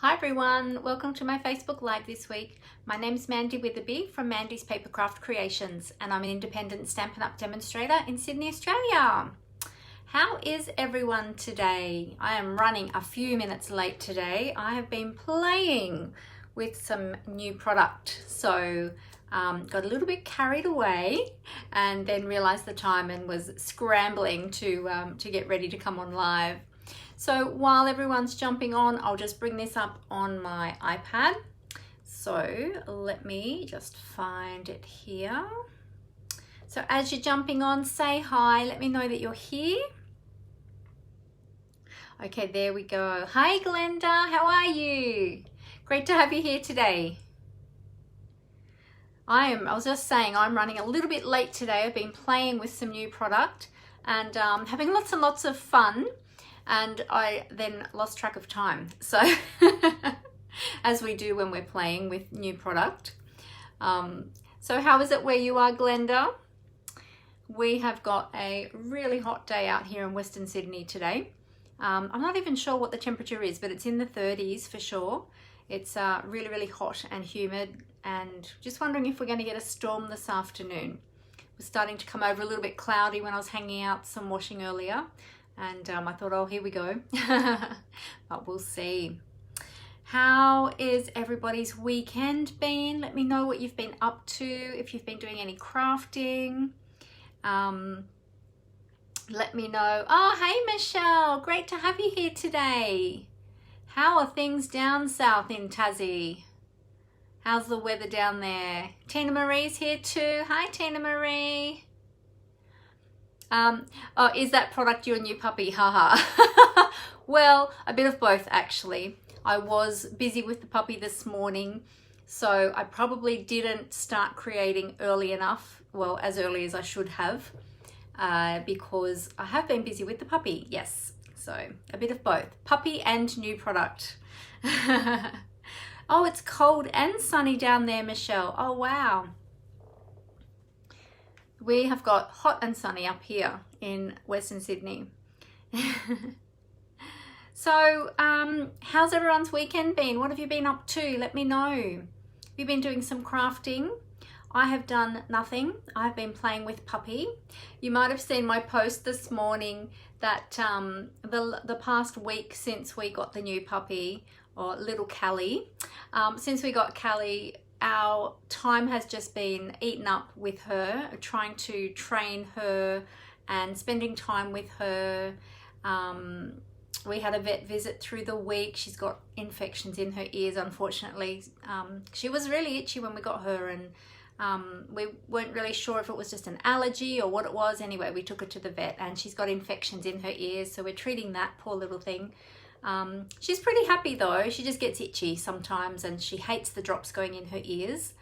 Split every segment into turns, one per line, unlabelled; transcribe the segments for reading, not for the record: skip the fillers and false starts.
Hi everyone, welcome to my Facebook Live this week. My name's Mandy Witherby from Mandy's Papercraft Creations, and I'm an independent Stampin' Up! Demonstrator in Sydney, Australia. How is everyone today? I am running a few minutes late today. I have been playing with some new product, so got a little bit carried away and then realized the time and was scrambling to get ready to come on live. So while everyone's jumping on, I'll just bring this up on my iPad. So let me just find it here. So as you're jumping on, say hi, let me know that you're here. Okay, there we go. Hi Glenda, how are you? Great to have you here today. I was just saying I'm running a little bit late today. I've been playing with some new product and having lots and lots of fun. And I then lost track of time. So as we do when we're playing with new product. So how is it where you are, Glenda? We have got a really hot day out here in Western Sydney today. I'm not even sure what the temperature is, but it's in the 30s for sure. It's really, really hot and humid, and just wondering if we're going to get a storm this afternoon. It was starting to come over a little bit cloudy when I was hanging out some washing earlier. And I thought, oh, here we go. But we'll see. How is everybody's weekend been? Let me know what you've been up to, if you've been doing any crafting. Let me know. Oh, hey, Michelle. Great to have you here today. How are things down south in Tassie? How's the weather down there? Tina Marie's here too. Hi, Tina Marie. Oh, is that product your new puppy? Haha. Well, a bit of both actually. I was busy with the puppy this morning, so I probably didn't start creating early enough. Well, as early as I should have, because I have been busy with the puppy. Yes, so a bit of both. Puppy and new product. Oh, it's cold and sunny down there, Michelle. Oh, wow. We have got hot and sunny up here in Western Sydney. So how's everyone's weekend been? What have you been up to? Let me know. Have you been doing some crafting? I have done nothing. I've been playing with puppy. You might have seen my post this morning that the past week since we got the new puppy, or little Callie, since we got Callie, our time has just been eaten up with her, trying to train her and spending time with her. We had a vet visit through the week. She's got infections in her ears, unfortunately. She was really itchy when we got her, and we weren't really sure if it was just an allergy or what it was. Anyway, we took her to the vet and she's got infections in her ears, so we're treating that poor little thing. She's pretty happy though. She just gets itchy sometimes and she hates the drops going in her ears.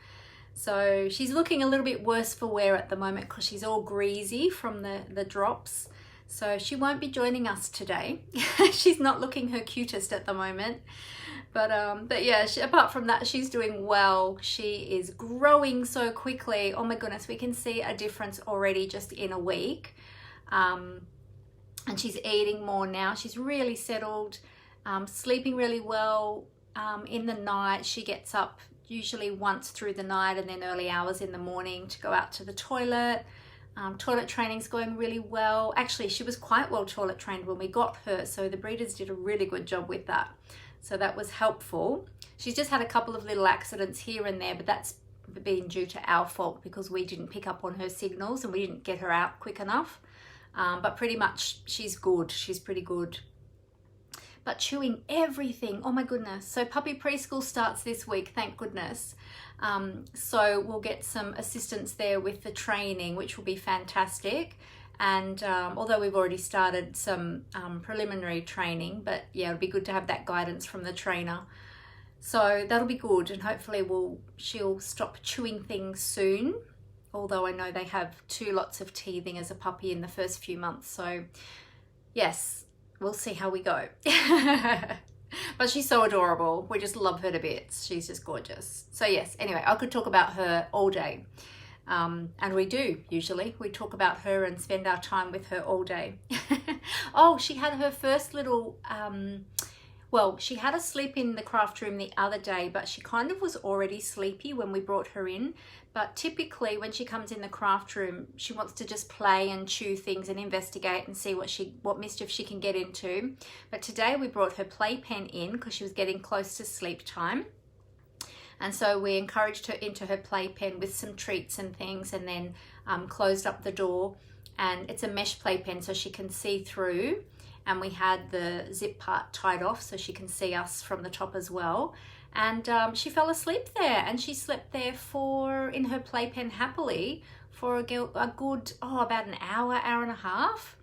So she's looking a little bit worse for wear at the moment because she's all greasy from the drops. So she won't be joining us today. She's not looking her cutest at the moment. But yeah, apart from that, she's doing well. She is growing so quickly. Oh my goodness, we can see a difference already just in a week. And she's eating more now. She's really settled, sleeping really well. In the night, she gets up usually once through the night and then early hours in the morning to go out to the toilet. Toilet training's going really well. Actually, she was quite well toilet trained when we got her, so the breeders did a really good job with that. So that was helpful. She's just had a couple of little accidents here and there, but that's been due to our fault because we didn't pick up on her signals and we didn't get her out quick enough. But pretty much she's good. She's pretty good. But chewing everything. Oh my goodness. So puppy preschool starts this week, thank goodness. So we'll get some assistance there with the training, which will be fantastic. And although we've already started some preliminary training, but yeah, it'll be good to have that guidance from the trainer. So that'll be good, and hopefully she'll stop chewing things soon. Although I know they have 2 lots of teething as a puppy in the first few months. So yes, we'll see how we go. But she's so adorable. We just love her to bits. She's just gorgeous. So yes, anyway, I could talk about her all day. And we do, usually. We talk about her and spend our time with her all day. Oh, she had her first little well, she had a sleep in the craft room the other day, but she kind of was already sleepy when we brought her in. But typically when she comes in the craft room, she wants to just play and chew things and investigate and see what mischief she can get into. But today we brought her playpen in because she was getting close to sleep time. And so we encouraged her into her playpen with some treats and things, and then closed up the door. And it's a mesh playpen so she can see through. And we had the zip part tied off so she can see us from the top as well. And she fell asleep there, and she slept there in her playpen happily for a good, about an hour, hour and a half.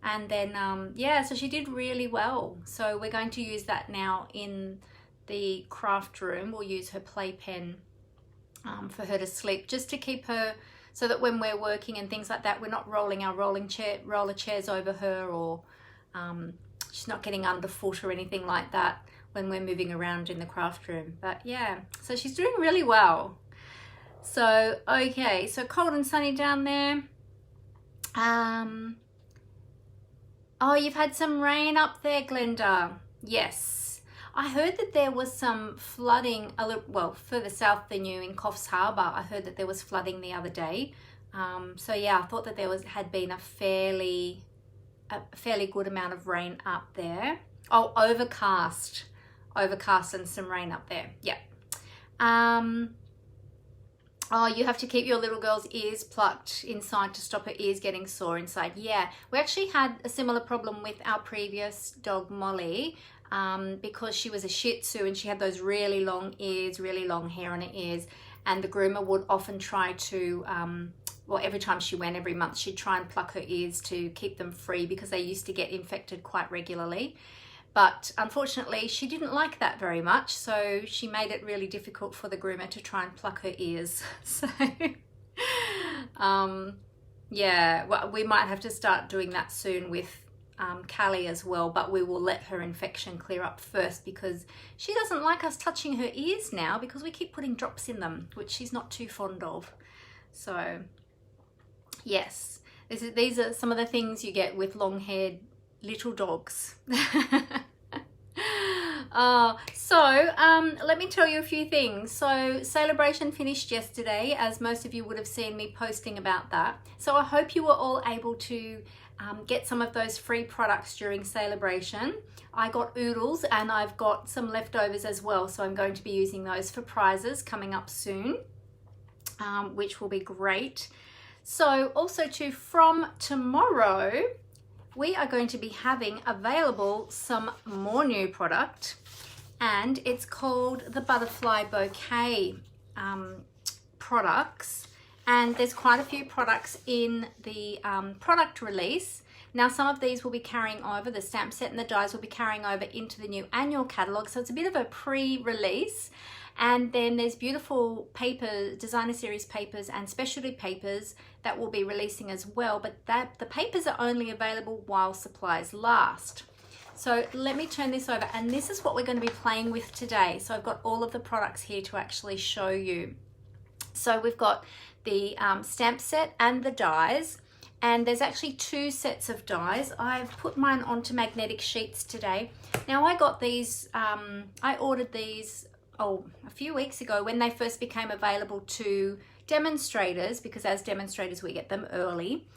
And then, yeah, so she did really well. So we're going to use that now in the craft room. We'll use her playpen for her to sleep, just to keep her, so that when we're working and things like that, we're not rolling our roller chairs over her, or she's not getting underfoot or anything like that when we're moving around in the craft room. But yeah, so she's doing really well. So, okay, so cold and sunny down there. Oh, you've had some rain up there, Glenda. Yes. I heard that there was some flooding a little, well, further south than you in Coffs Harbour. I heard that there was flooding the other day. So yeah, I thought that there had been a fairly good amount of rain up there. Oh, overcast and some rain up there. Yeah. Oh, you have to keep your little girl's ears plucked inside to stop her ears getting sore inside. Yeah, we actually had a similar problem with our previous dog, Molly, because she was a Shih Tzu and she had those really long ears, really long hair on her ears. And the groomer would often try to, well, every time she went, every month, she'd try and pluck her ears to keep them free because they used to get infected quite regularly. But unfortunately, she didn't like that very much, so she made it really difficult for the groomer to try and pluck her ears. So, yeah, well, we might have to start doing that soon with Callie as well, but we will let her infection clear up first because she doesn't like us touching her ears now because we keep putting drops in them, which she's not too fond of. So, yes, these are some of the things you get with long-haired little dogs. Let me tell you a few things. So Celebration finished yesterday, as most of you would have seen me posting about that. So I hope you were all able to get some of those free products during Celebration. I got oodles and I've got some leftovers as well, so I'm going to be using those for prizes coming up soon, which will be great. So also too, from tomorrow we are going to be having available some more new product, and it's called the Butterfly Bouquet products. And there's quite a few products in the product release. Now, some of these will be carrying over, the stamp set and the dies will be carrying over into the new annual catalogue. So it's a bit of a pre-release. And then there's beautiful paper, designer series papers and specialty papers that we'll be releasing as well, but the papers are only available while supplies last. So let me turn this over, and this is what we're going to be playing with today. So I've got all of the products here to actually show you. So we've got the stamp set and the dies, and there's actually two sets of dies. I've put mine onto magnetic sheets today. Now I got these, I ordered these a few weeks ago when they first became available to demonstrators, because as demonstrators we get them early.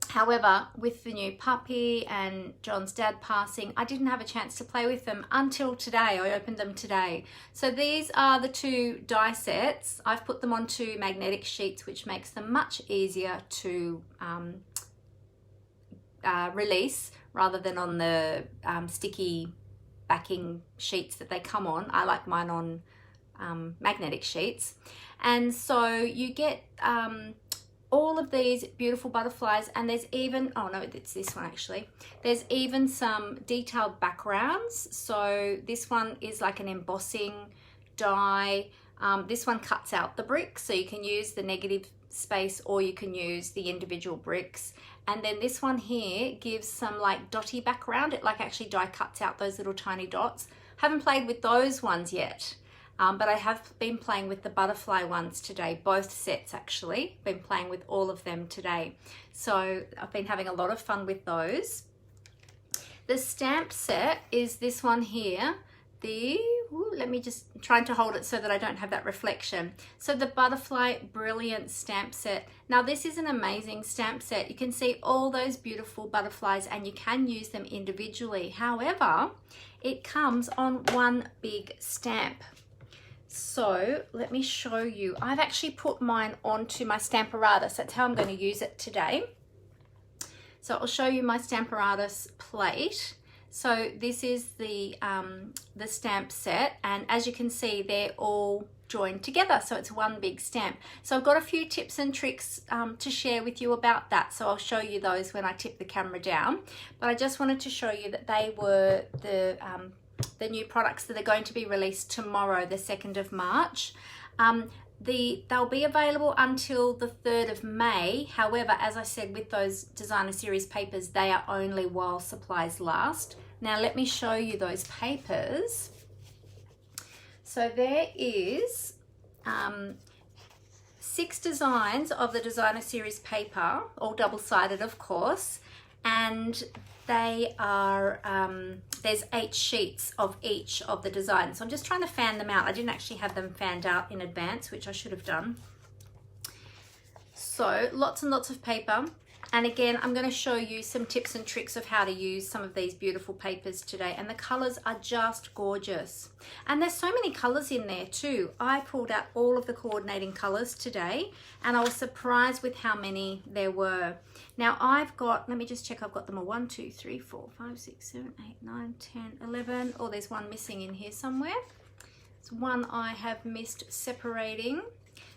However, with the new puppy and John's dad passing, I didn't have a chance to play with them until today. I opened them today. So these are the two die sets. I've put them onto magnetic sheets, which makes them much easier to release rather than on the sticky backing sheets that they come on. I like mine on magnetic sheets. And so you get all of these beautiful butterflies, and there's even, oh no, it's this one actually. There's even some detailed backgrounds. So this one is like an embossing die. This one cuts out the bricks, so you can use the negative space or you can use the individual bricks. And then this one here gives some like dotty background. It like actually die cuts out those little tiny dots. Haven't played with those ones yet, but I have been playing with the butterfly ones today, both sets actually. Been playing with all of them today. So I've been having a lot of fun with those. The stamp set is this one here. Let me just trying to hold it so that I don't have that reflection. So the Butterfly Brilliance stamp set. Now this is an amazing stamp set. You can see all those beautiful butterflies and you can use them individually. However, it comes on one big stamp. So let me show you. I've actually put mine onto my stamparatus. That's how I'm going to use it today. So I'll show you my stamparatus plate. So this is the stamp set, and as you can see, they're all joined together, so it's one big stamp. So I've got a few tips and tricks to share with you about that, so I'll show you those when I tip the camera down. But I just wanted to show you that they were the new products that are going to be released tomorrow, the 2nd of March. They'll be available until the 3rd of May. However, as I said, with those designer series papers, they are only while supplies last. Now let me show you those papers. So there is 6 designs of the designer series paper, all double-sided of course, and they are there's 8 sheets of each of the designs. So I'm just trying to fan them out. I didn't actually have them fanned out in advance, which I should have done. So lots and lots of paper. And again, I'm going to show you some tips and tricks of how to use some of these beautiful papers today. And the colors are just gorgeous. And there's so many colors in there too. I pulled out all of the coordinating colors today, and I was surprised with how many there were. Now I've got, let me just check, I've got them all. 1, 2, 3, 4, 5, 6, 7, 8, 9, 10, 11. Oh, there's one missing in here somewhere. It's one I have missed separating.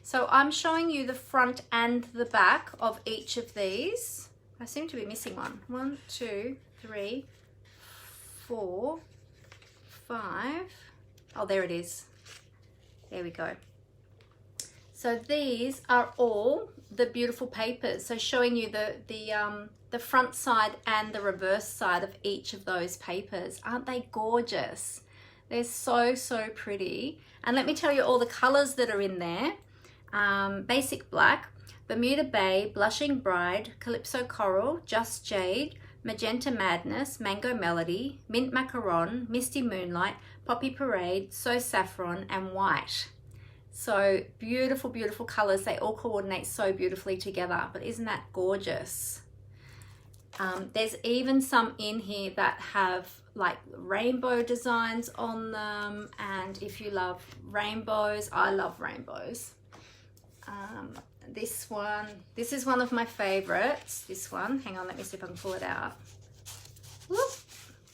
So I'm showing you the front and the back of each of these. I seem to be missing one. 1, 2, 3, 4, 5. Oh, there it is. There we go. So these are all the beautiful papers. So showing you the front side and the reverse side of each of those papers. Aren't they gorgeous? They're so, so pretty. And let me tell you all the colors that are in there. Basic Black, Bermuda Bay, Blushing Bride, Calypso Coral, Just Jade, Magenta Madness, Mango Melody, Mint Macaron, Misty Moonlight, Poppy Parade, So Saffron, and White. So beautiful, beautiful colors. They all coordinate so beautifully together, but isn't that gorgeous? There's even some in here that have like rainbow designs on them, and if you love rainbows, I love rainbows. This is one of my favorites. This one, hang on, let me see if I can pull it out. Whoop.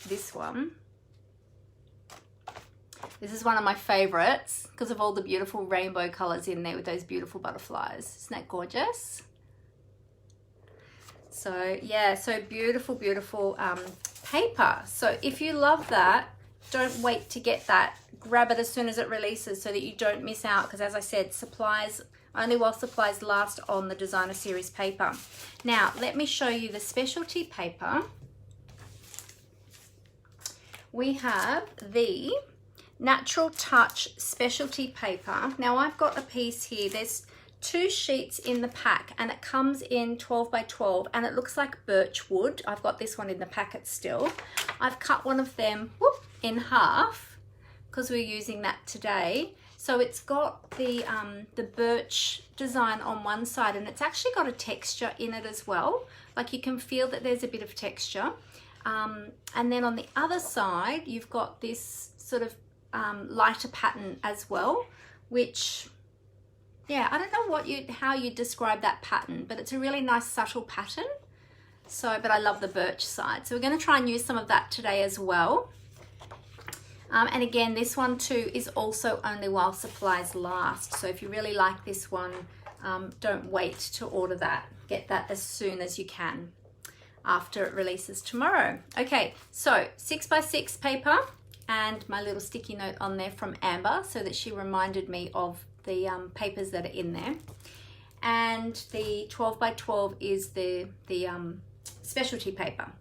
This one. This is one of my favorites because of all the beautiful rainbow colors in there with those beautiful butterflies. Isn't that gorgeous? So yeah, so beautiful, beautiful paper. So if you love that, don't wait to get that. Grab it as soon as it releases so that you don't miss out, because as I said, supplies only while supplies last on the designer series paper. Now let me show you the specialty paper. We have the Natural Touch specialty paper. Now I've got a piece here. There's 2 sheets in the pack, and it comes in 12 by 12, and it looks like birch wood. I've got this one in the packet still. I've cut one of them in half because we're using that today. So it's got the birch design on one side, and it's actually got a texture in it as well. Like you can feel that there's a bit of texture. And then on the other side, you've got this sort of lighter pattern as well, which, yeah, I don't know how you describe that pattern, but it's a really nice subtle pattern. So, but I love the birch side. So we're going to try and use some of that today as well. And again, this one too is also only while supplies last. So if you really like this one, don't wait to order that. Get that as soon as you can after it releases tomorrow. Okay, so 6 by 6 paper, and my little sticky note on there from Amber so that she reminded me of the papers that are in there. And the 12 by 12 is the specialty paper.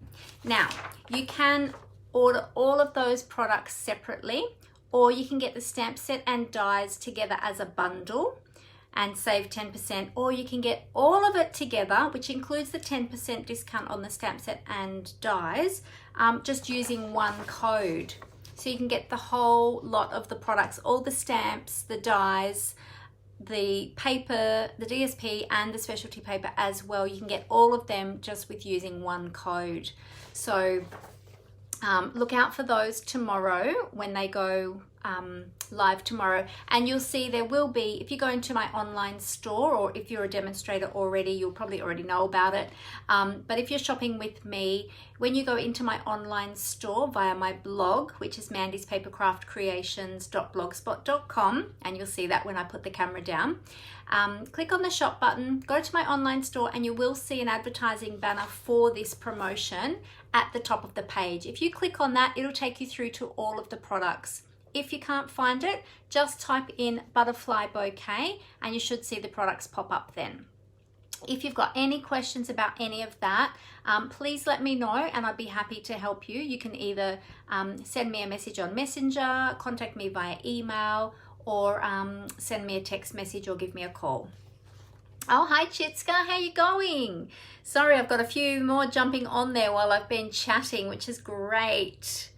Now, you can order all of those products separately, or you can get the stamp set and dies together as a bundle. and save 10%, or you can get all of it together, which includes the 10% discount on the stamp set and dies, just using one code. So you can get the whole lot of the products, all the stamps, the dies, the paper, the DSP and the specialty paper as well. You can get all of them just with using one code. So look out for those tomorrow when they go live tomorrow, and you'll see there will be, if you go into my online store, or if you're a demonstrator already, you'll probably already know about it, but if you're shopping with me, when you go into my online store via my blog, which is mandyspapercraftcreations.blogspot.com, and you'll see that when I put the camera down, click on the shop button, go to my online store, and you will see an advertising banner for this promotion at the top of the page. If you click on that, it'll take you through to all of the products. If you can't find it, just type in butterfly bouquet and you should see the products pop up then. If you've got any questions about any of that, please let me know and I'd be happy to help you. You can either send me a message on Messenger, contact me via email, or send me a text message or give me a call. Oh, hi Chitska, how you going? Sorry, I've got a few more jumping on there while I've been chatting, which is great.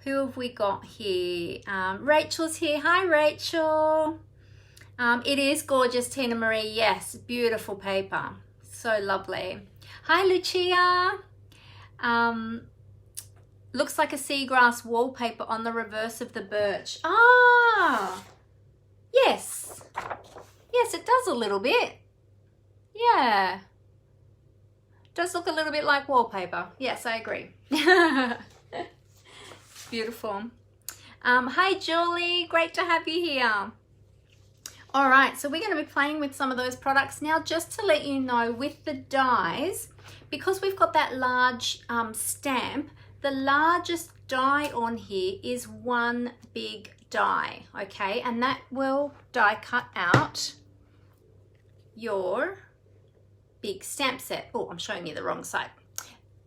Who have we got here? Rachel's here. Hi, Rachel. It is gorgeous, Tina Marie. Yes, beautiful paper. So lovely. Hi, Lucia. Looks like a seagrass wallpaper on the reverse of the birch. Ah, yes. Yes, it does a little bit. Yeah. Does look a little bit like wallpaper. Yes, I agree. Beautiful. Hi Julie, great to have you here. All right, so we're going to be playing with some of those products now. Just to let you know, with the dies, because we've got that large stamp, the largest die on here is one big die, okay, and that will die cut out your big stamp set. Oh, I'm showing you the wrong side.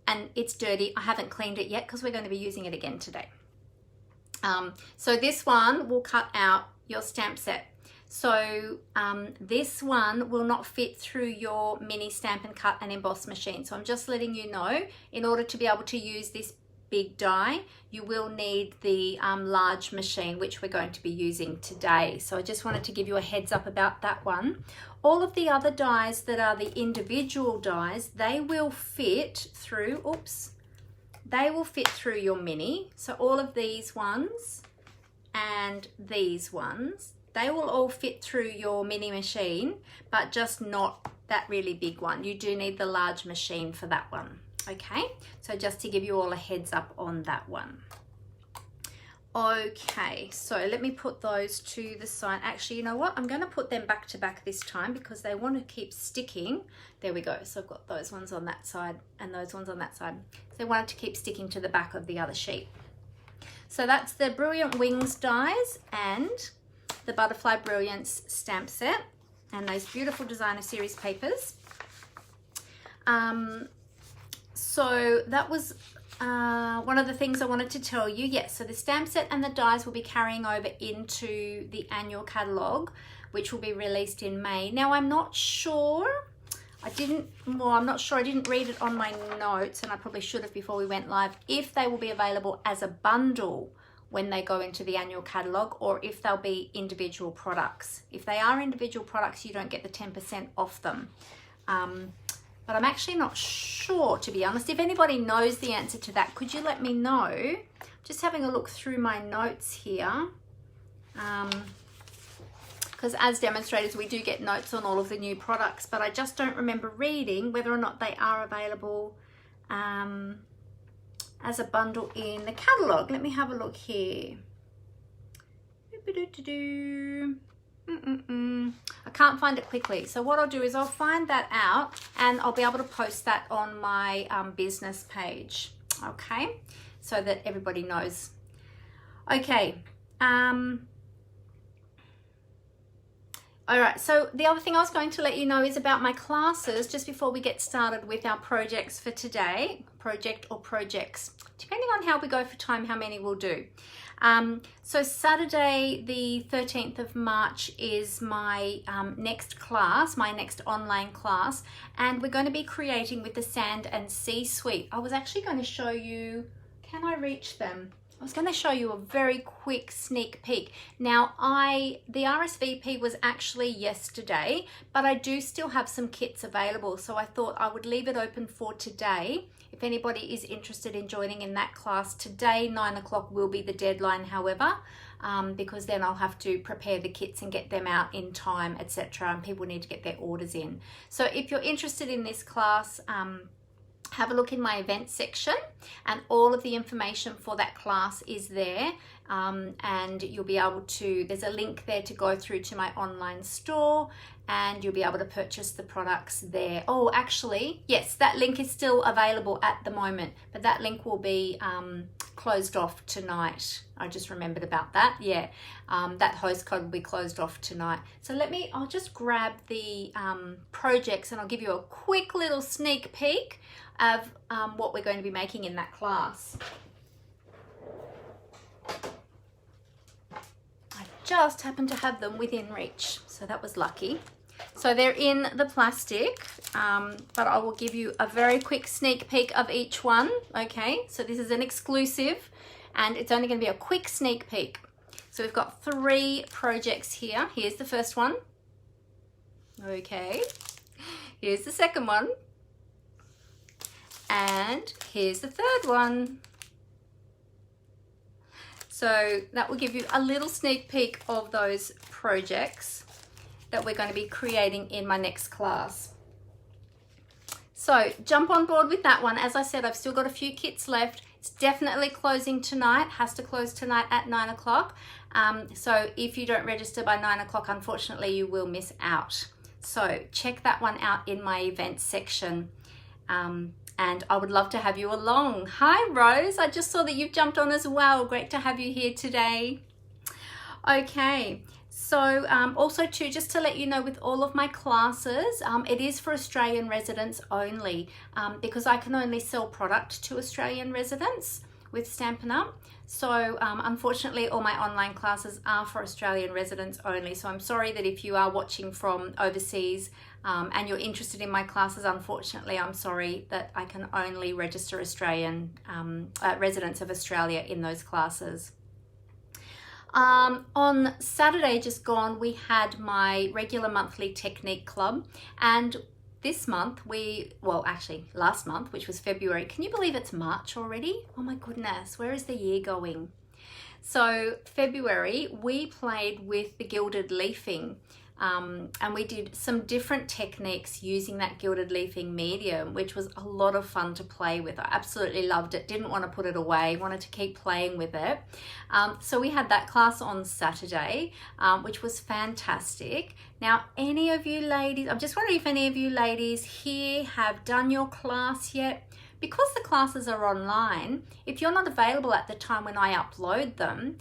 And it's dirty. I haven't cleaned it yet because we're going to be using it again today. So this one will cut out your stamp set. So this one will not fit through your mini Stamp and Cut and Emboss machine. So I'm just letting you know, in order to be able to use this big die, you will need the large machine, which we're going to be using today. So I just wanted to give you a heads up about that one. All of the other dies that are the individual dies, they will fit through, they will fit through your mini. So all of these ones and these ones, they will all fit through your mini machine, but just not that really big one. You do need the large machine for that one. Okay, so just to give you all a heads up on that one. Okay, so let me put those to the side. Actually, you know what? I'm going to put them back to back this time because they want to keep sticking. There we go. So I've got those ones on that side and those ones on that side. So they want it to keep sticking to the back of the other sheet. So that's the Brilliant Wings dies and the Butterfly Brilliance stamp set and those beautiful designer series papers. So that was one of the things I wanted to tell you. Yes, so the stamp set and the dies will be carrying over into the annual catalogue, which will be released in May. Now, I'm not sure, I didn't read it on my notes, and I probably should have before we went live, if they will be available as a bundle when they go into the annual catalogue, or if they'll be individual products. If they are individual products, you don't get the 10% off them. But I'm actually not sure, to be honest. If anybody knows the answer to that, could you let me know? Just having a look through my notes here. Because as demonstrators, we do get notes on all of the new products, but I just don't remember reading whether or not they are available as a bundle in the catalogue. Let me have a look here. I can't find it quickly. So what I'll do is I'll find that out and I'll be able to post that on my business page. Okay, so that everybody knows. Okay. All right, so the other thing I was going to let you know is about my classes just before we get started with our projects for today, project or projects, depending on how we go for time, how many we'll do. So Saturday, the 13th of March is my next class, my next online class, and we're going to be creating with the Sand and Sea Suite. I was actually going to show you, can I reach them? I was going to show you a very quick sneak peek. Now, the RSVP was actually yesterday, but I do still have some kits available, so I thought I would leave it open for today. If anybody is interested in joining in that class today, 9 o'clock will be the deadline, however, because then I'll have to prepare the kits and get them out in time, etc. And people need to get their orders in. So if you're interested in this class, have a look in my events section, and all of the information for that class is there, and you'll be able to, there's a link there to go through to my online store, and you'll be able to purchase the products there. Oh, actually, yes, that link is still available at the moment, but that link will be closed off tonight. I just remembered about that. Yeah, that host code will be closed off tonight. So I'll just grab the projects, and I'll give you a quick little sneak peek of what we're going to be making in that class. I just happened to have them within reach, so that was lucky. So they're in the plastic, but I will give you a very quick sneak peek of each one. Okay, so this is an exclusive, and it's only going to be a quick sneak peek. So we've got 3 projects here. Here's the first one. Okay, here's the second one. And here's the third one. So that will give you a little sneak peek of those projects that we're going to be creating in my next class. So jump on board with that one. As I said, I've still got a few kits left. It's definitely closing tonight, has to close tonight at 9 o'clock. So if you don't register by 9 o'clock, unfortunately, you will miss out. So check that one out in my events section. And I would love to have you along. Hi, Rose. I just saw that you've jumped on as well. Great to have you here today. Okay. So also too, just to let you know, with all of my classes, it is for Australian residents only, because I can only sell product to Australian residents with Stampin' Up. So unfortunately, all my online classes are for Australian residents only. So I'm sorry that if you are watching from overseas and you're interested in my classes, unfortunately, I'm sorry that I can only register Australian residents of Australia in those classes. On Saturday just gone, we had my regular monthly technique club, and this month last month, which was February, can you believe it's March already? Oh my goodness, where is the year going? So February, we played with the gilded leafing, and we did some different techniques using that gilded leafing medium, which was a lot of fun to play with. I absolutely loved it, didn't want to put it away, wanted to keep playing with it. So we had that class on Saturday, which was fantastic. Now, any of you ladies, I'm just wondering if any of you ladies here have done your class yet. Because the classes are online, if you're not available at the time when I upload them,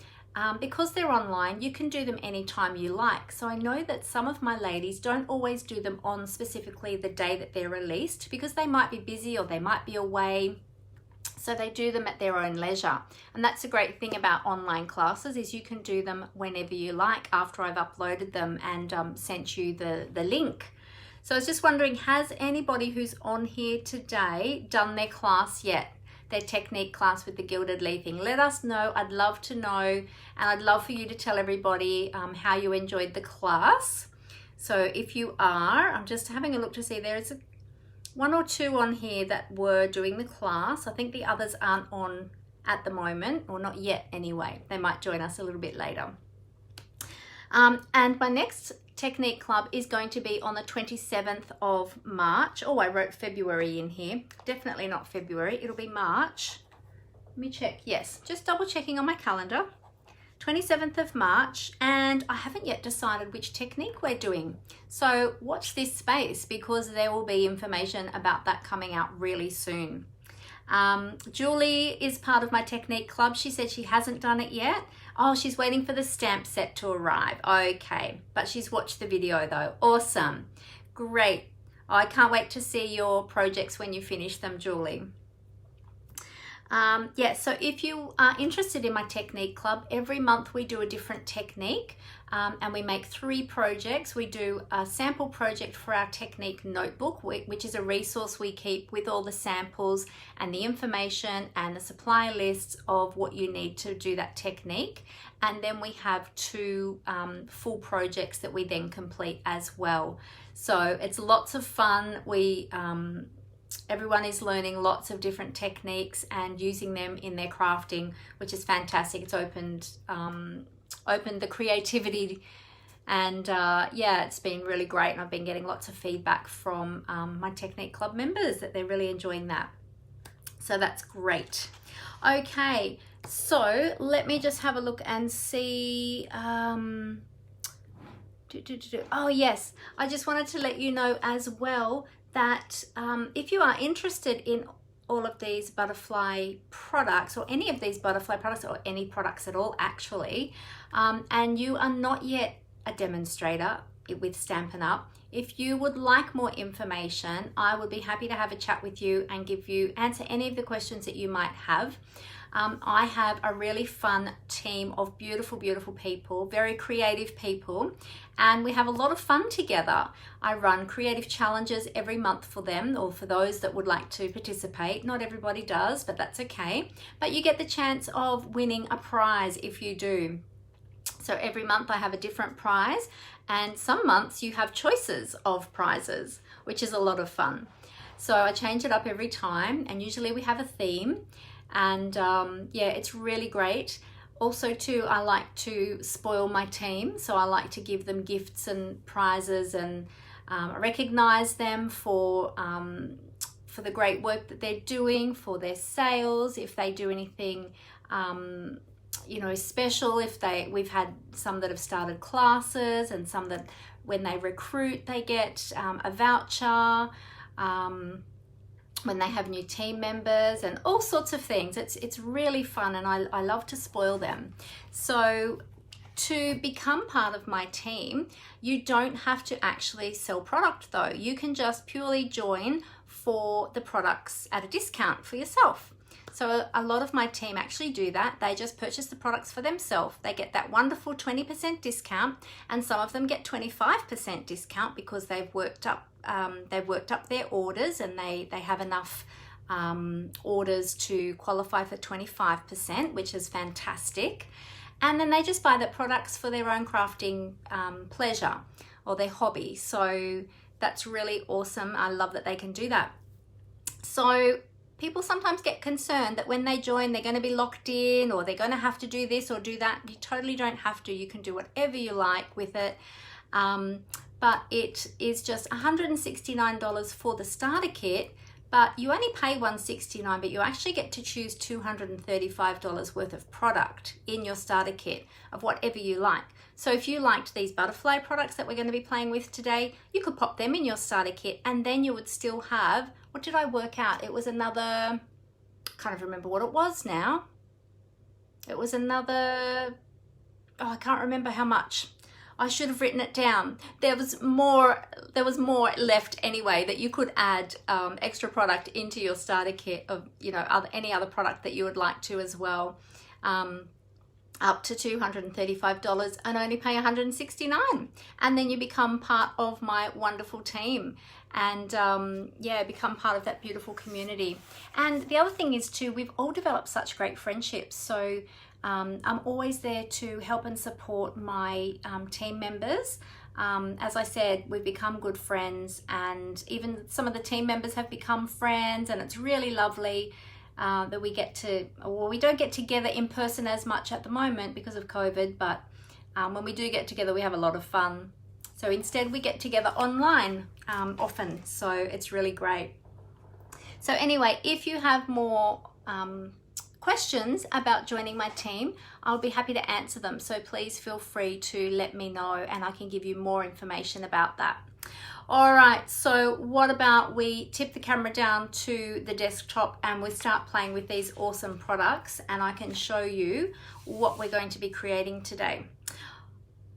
because they're online, you can do them anytime you like. So I know that some of my ladies don't always do them on specifically the day that they're released, because they might be busy or they might be away. So they do them at their own leisure. And that's a great thing about online classes, is you can do them whenever you like after I've uploaded them and sent you the link. So I was just wondering, has anybody who's on here today done their class yet? Their technique class with the gilded leafing? Let us know. I'd love to know, and I'd love for you to tell everybody how you enjoyed the class. So if you are, I'm just having a look to see, there's 1 or 2 on here that were doing the class. I think the others aren't on at the moment, or not yet anyway. They might join us a little bit later. And my next technique club is going to be on the 27th of March. Oh, I wrote February in here. Definitely not February. It'll be March. Let me check. Yes, just double checking on my calendar. 27th of March, and I haven't yet decided which technique we're doing. So watch this space, because there will be information about that coming out really soon. Julie is part of my technique club. She said she hasn't done it yet. Oh, she's waiting for the stamp set to arrive. Okay, but she's watched the video though. Awesome. Great. Oh, I can't wait to see your projects when you finish them, Julie. Yeah, so if you are interested in my technique club, every month we do a different technique, and we make 3 projects. We do a sample project for our technique notebook, which is a resource we keep with all the samples and the information and the supply lists of what you need to do that technique. And then we have 2 full projects that we then complete as well. So it's lots of fun. Everyone is learning lots of different techniques and using them in their crafting, which is fantastic. It's opened the creativity, and yeah, it's been really great, and I've been getting lots of feedback from my technique club members that they're really enjoying that. So that's great. Okay, so let me just have a look and see. Oh yes, I just wanted to let you know as well that if you are interested in all of these butterfly products, or any of these butterfly products, or any products at all actually, and you are not yet a demonstrator with Stampin' Up, if you would like more information, I would be happy to have a chat with you and answer any of the questions that you might have. I have a really fun team of beautiful, beautiful people, very creative people, and we have a lot of fun together. I run creative challenges every month for them, or for those that would like to participate. Not everybody does, but that's okay. But you get the chance of winning a prize if you do. So every month I have a different prize, and some months you have choices of prizes, which is a lot of fun. So I change it up every time, and usually we have a theme. And yeah, it's really great. Also too, I like to spoil my team, so I like to give them gifts and prizes, and recognize them for the great work that they're doing, for their sales, if they do anything you know, special. We've had some that have started classes, and some that when they recruit they get a voucher, when they have new team members, and all sorts of things. It's really fun, and I love to spoil them. So to become part of my team, you don't have to actually sell product though. You can just purely join for the products at a discount for yourself. So a lot of my team actually do that. They just purchase the products for themselves. They get that wonderful 20% discount, and some of them get 25% discount because they've worked up their orders, and they have enough orders to qualify for 25%, which is fantastic. And then they just buy the products for their own crafting pleasure or their hobby. So that's really awesome. I love that they can do that. So people sometimes get concerned that when they join, they're going to be locked in, or they're going to have to do this or do that. You totally don't have to. You can do whatever you like with it. But it is just $169 for the starter kit, but you only pay $169, but you actually get to choose $235 worth of product in your starter kit of whatever you like. So if you liked these butterfly products that we're going to be playing with today, you could pop them in your starter kit, and then you would still have, what did I work out? It was another, I can't remember what it was now. It was another, oh, I can't remember how much. I should have written it down. There was more left anyway, that you could add extra product into your starter kit of, you know, any other product that you would like to as well, up to $235, and only pay $169. And then you become part of my wonderful team, and yeah, become part of that beautiful community. And the other thing is too, we've all developed such great friendships. So I'm always there to help and support my team members. As I said, we've become good friends, and even some of the team members have become friends, and it's really lovely that we get to, well, we don't get together in person as much at the moment because of COVID, but when we do get together, we have a lot of fun. So instead we get together online often, so it's really great. So anyway, if you have more questions about joining my team, I'll be happy to answer them. So please feel free to let me know, and I can give you more information about that. All right, so what about we tip the camera down to the desktop and we start playing with these awesome products, and I can show you what we're going to be creating today.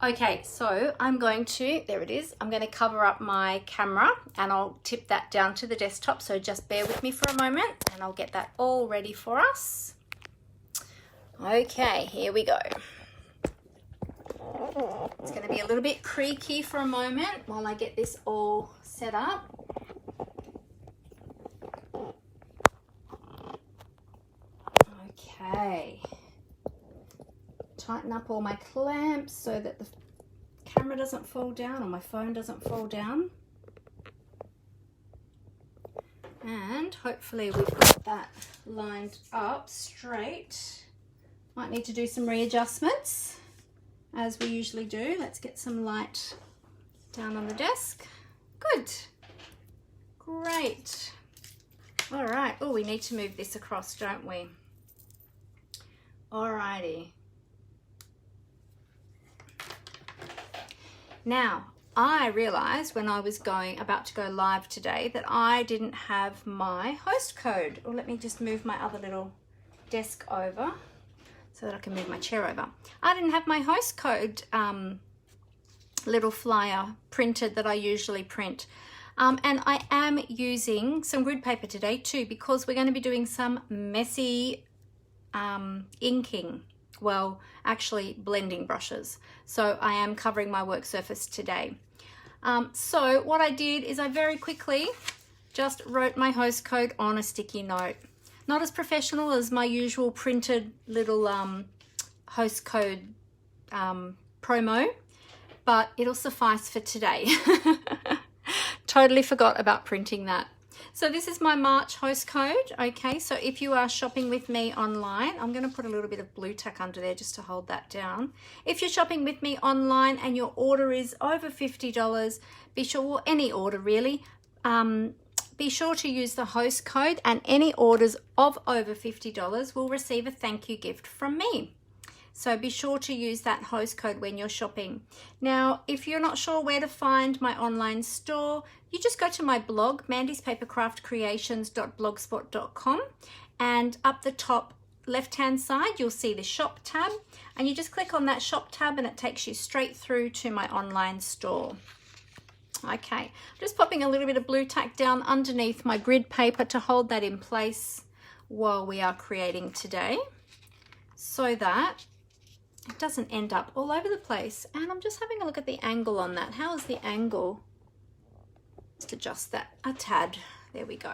Okay, so I'm going to, there it is, I'm going to cover up my camera and I'll tip that down to the desktop, so just bear with me for a moment and I'll get that all ready for us. Okay, here we go. It's going to be a little bit creaky for a moment while I get this all set up. Okay. Tighten up all my clamps so that the camera doesn't fall down or my phone doesn't fall down. And hopefully we've got that lined up straight. Might need to do some readjustments as we usually do. Let's get some light down on the desk. Good. Great. All right. Oh, we need to move this across, don't we? All righty. Now, I realized when I was about to go live today that I didn't have my host code. Or let me just move my other little desk over so that I can move my chair over. I didn't have my host code little flyer printed that I usually print. And I am using some grid paper today too, because we're going to be doing some messy inking. Well, actually blending brushes. So I am covering my work surface today. So what I did is I very quickly just wrote my host code on a sticky note. Not as professional as my usual printed little host code promo, but it'll suffice for today. Totally forgot about printing that. So this is my March host code. Okay, so if you are shopping with me online, I'm going to put a little bit of blue tack under there just to hold that down. If you're shopping with me online and your order is over $50, be sure, well, any order really, be sure to use the host code, and any orders of over $50 will receive a thank you gift from me. So be sure to use that host code when you're shopping. Now, if you're not sure where to find my online store, you just go to my blog, mandyspapercraftcreations.blogspot.com, and up the top left-hand side, you'll see the shop tab, and you just click on that shop tab and it takes you straight through to my online store. Okay, just popping a little bit of blue tack down underneath my grid paper to hold that in place while we are creating today, so that it doesn't end up all over the place. And I'm just having a look at the angle on that. How is the angle? Just adjust that a tad. There we go.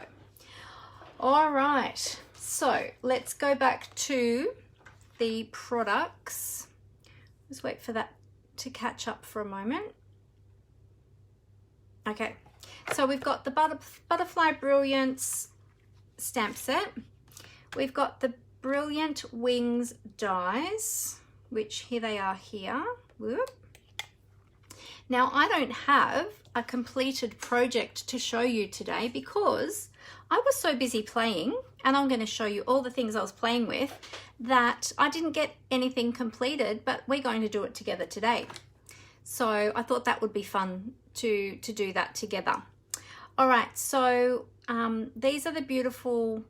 All right, so let's go back to the products. Just wait for that to catch up for a moment. Okay, so we've got the Butterfly Brilliance stamp set. We've got the Brilliant Wings dies, which here they are here. Whoop. Now, I don't have a completed project to show you today because I was so busy playing, and I'm going to show you all the things I was playing with, that I didn't get anything completed, but we're going to do it together today. So I thought that would be fun to do that together. All right, so these are the beautiful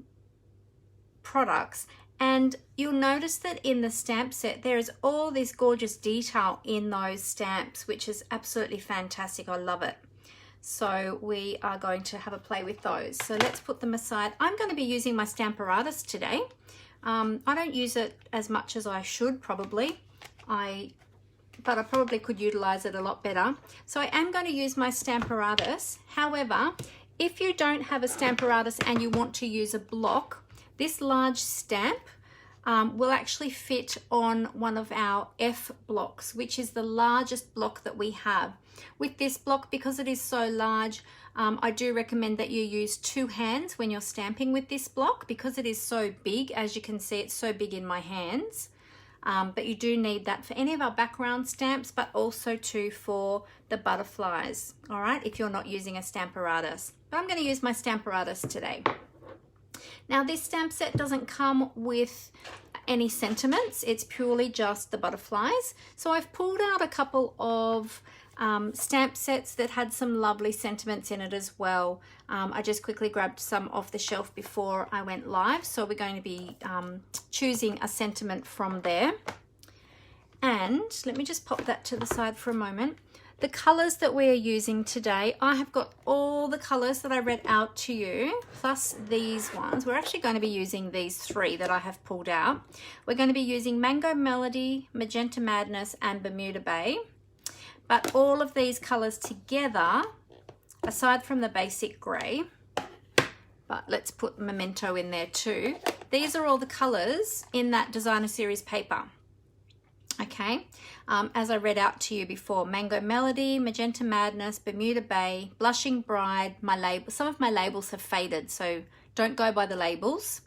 products, and you'll notice that in the stamp set there is all this gorgeous detail in those stamps, which is absolutely fantastic. I love it. So we are going to have a play with those. So let's put them aside. I'm going to be using my stamparatus today. I don't use it as much as I should probably, but I probably could utilize it a lot better. So I am going to use my stamparatus. However, if you don't have a stamparatus and you want to use a block, this large stamp will actually fit on one of our F blocks, which is the largest block that we have. With this block, because it is so large, I do recommend that you use 2 hands when you're stamping with this block, because it is so big. As you can see, it's so big in my hands. But you do need that for any of our background stamps, but also too for the butterflies, all right, if you're not using a stamparatus. But I'm going to use my stamparatus today. Now, this stamp set doesn't come with any sentiments. It's purely just the butterflies. So I've pulled out a couple of stamp sets that had some lovely sentiments in it as well. I just quickly grabbed some off the shelf before I went live, so we're going to be choosing a sentiment from there. And let me just pop that to the side for a moment. The colors that we are using today, I have got all the colors that I read out to you, plus these ones. We're actually going to be using these 3 that I have pulled out. We're going to be using Mango Melody, Magenta Madness, and Bermuda Bay. But all of these colors together, aside from the basic gray, but let's put Memento in there too. These are all the colors in that designer series paper. Okay, as I read out to you before, Mango Melody, Magenta Madness, Bermuda Bay, Blushing Bride, my label. Some of my labels have faded, so don't go by the labels.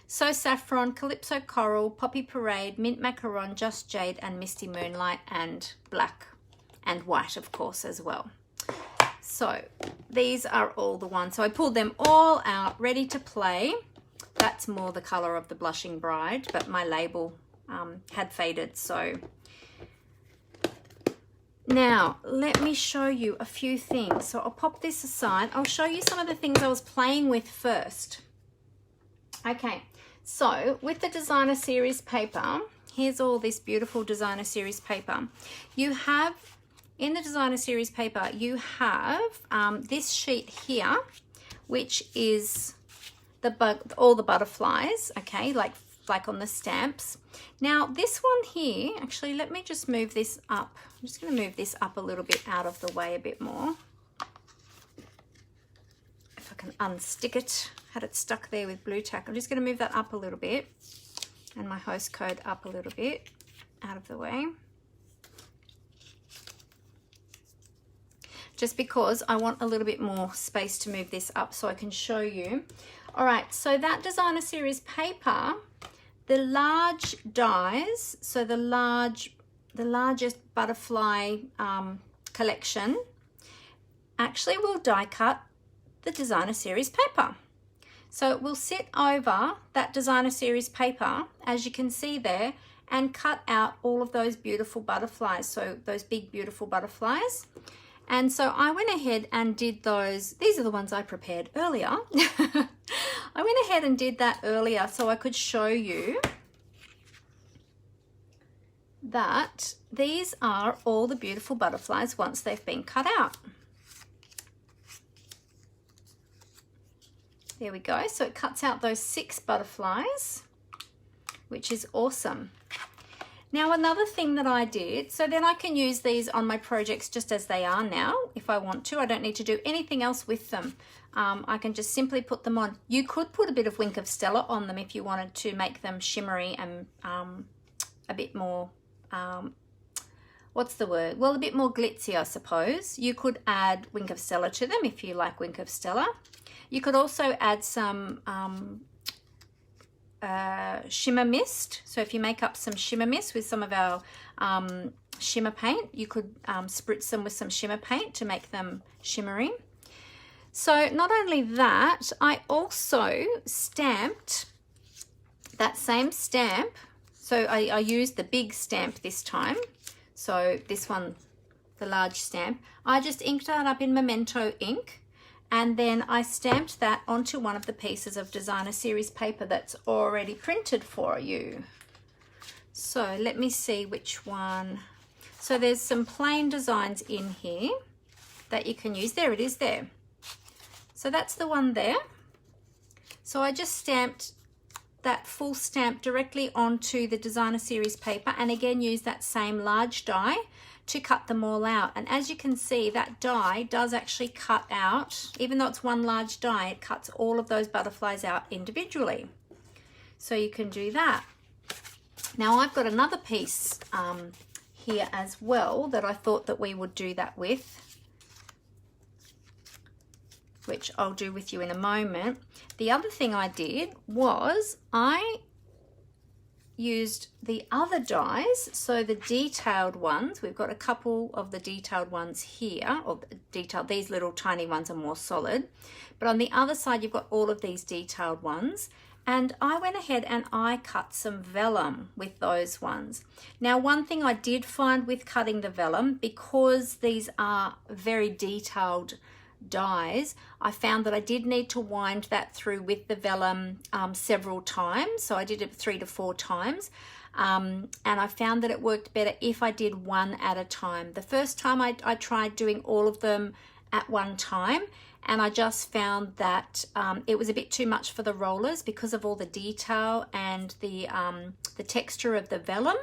So Saffron, Calypso Coral, Poppy Parade, Mint Macaron, Just Jade, and Misty Moonlight, and black and white, of course, as well. So these are all the ones. So I pulled them all out, ready to play. That's more the color of the Blushing Bride, but my label had faded. So now let me show you a few things. So I'll pop this aside. I'll show you some of the things I was playing with first. Okay, so with the designer series paper, here's all this beautiful designer series paper. You have, in the designer series paper, you have this sheet here, which is all the butterflies, okay, like on the stamps. Now this one here, actually, let me just move this up. I'm just going to move this up a little bit out of the way a bit more. If I can unstick it, had it stuck there with blue tack. I'm just going to move that up a little bit, and my host code up a little bit out of the way. Just because I want a little bit more space to move this up so I can show you. All right, so that designer series paper, the large dies, so the largest butterfly collection actually will die cut the designer series paper. So it will sit over that designer series paper, as you can see there, and cut out all of those beautiful butterflies, so those big beautiful butterflies. And so I went ahead and did those. These are the ones I prepared earlier. I went ahead and did that earlier so I could show you that these are all the beautiful butterflies once they've been cut out. There we go. So it cuts out those 6 butterflies, which is awesome. Now another thing that I did, so then I can use these on my projects just as they are now if I want to. I don't need to do anything else with them. I can just simply put them on. You could put a bit of Wink of Stella on them if you wanted to make them shimmery and a bit more, what's the word? Well, a bit more glitzy, I suppose. You could add Wink of Stella to them if you like Wink of Stella. You could also add some shimmer mist. So if you make up some shimmer mist with some of our shimmer paint, you could spritz them with some shimmer paint to make them shimmery. So not only that, I also stamped that same stamp. So I used the big stamp this time. So this one, the large stamp, I just inked that up in Memento ink. And then I stamped that onto one of the pieces of designer series paper that's already printed for you. So let me see which one. So there's some plain designs in here that you can use. There it is there. So that's the one there. So I just stamped that full stamp directly onto the designer series paper, and again use that same large die to cut them all out. And as you can see, that die does actually cut out, even though it's one large die, it cuts all of those butterflies out individually. So you can do that. Now I've got another piece here as well that I thought that we would do that with, which I'll do with you in a moment. The other thing I did was I used the other dies, so the detailed ones. We've got a couple of the detailed ones here, or detailed, these little tiny ones are more solid, but on the other side you've got all of these detailed ones, And I went ahead and I cut some vellum with those ones. Now, one thing I did find with cutting the vellum, because these are very detailed dies, I found that I did need to wind that through with the vellum several times. So I did it 3 to 4 times. And I found that it worked better if I did one at a time. The first time I tried doing all of them at one time, and I just found that it was a bit too much for the rollers because of all the detail and the texture of the vellum.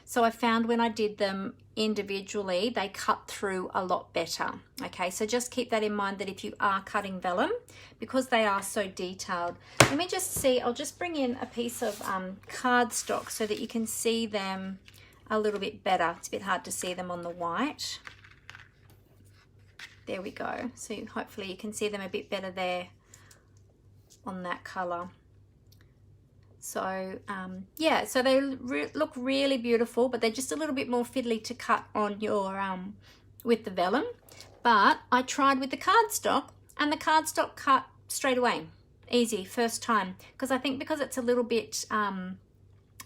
So I found when I did them individually, they cut through a lot better. Okay, so just keep that in mind, that if you are cutting vellum, because they are so detailed. Let me just see, I'll just bring in a piece of cardstock so that you can see them a little bit better. It's a bit hard to see them on the white. There we go. So hopefully you can see them a bit better there on that color. So yeah, so they look really beautiful, but they're just a little bit more fiddly to cut on your with the vellum. But I tried with the cardstock, and the cardstock cut straight away, easy, first time. Because I think because it's a little bit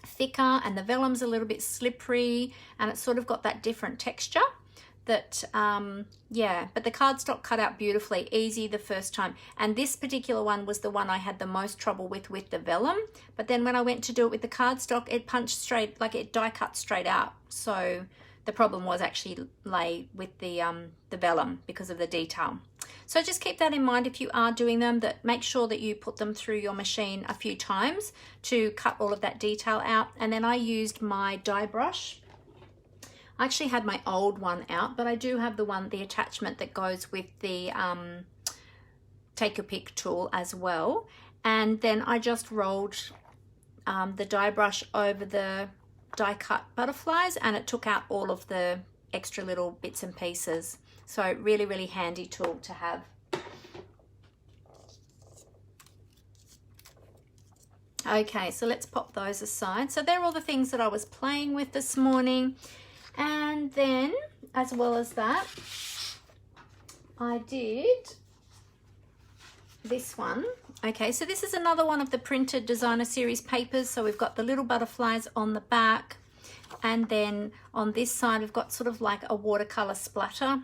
thicker and the vellum's a little bit slippery, and it's sort of got that different texture. That yeah, but the cardstock cut out beautifully, easy the first time. And this particular one was the one I had the most trouble with the vellum. But then when I went to do it with the cardstock, it punched straight, like it die cut straight out. So the problem was actually lay with the vellum because of the detail. So just keep that in mind if you are doing them, that make sure that you put them through your machine a few times to cut all of that detail out. And then I used my die brush. I actually had my old one out, but I do have the attachment that goes with the take a pick tool as well. And then I just rolled the die brush over the die cut butterflies, and it took out all of the extra little bits and pieces. So really, really handy tool to have. Okay, so let's pop those aside. So they're all the things that I was playing with this morning. And then, as well as that, I did this one. Okay, so this is another one of the printed designer series papers. So we've got the little butterflies on the back, and then on this side we've got sort of like a watercolor splatter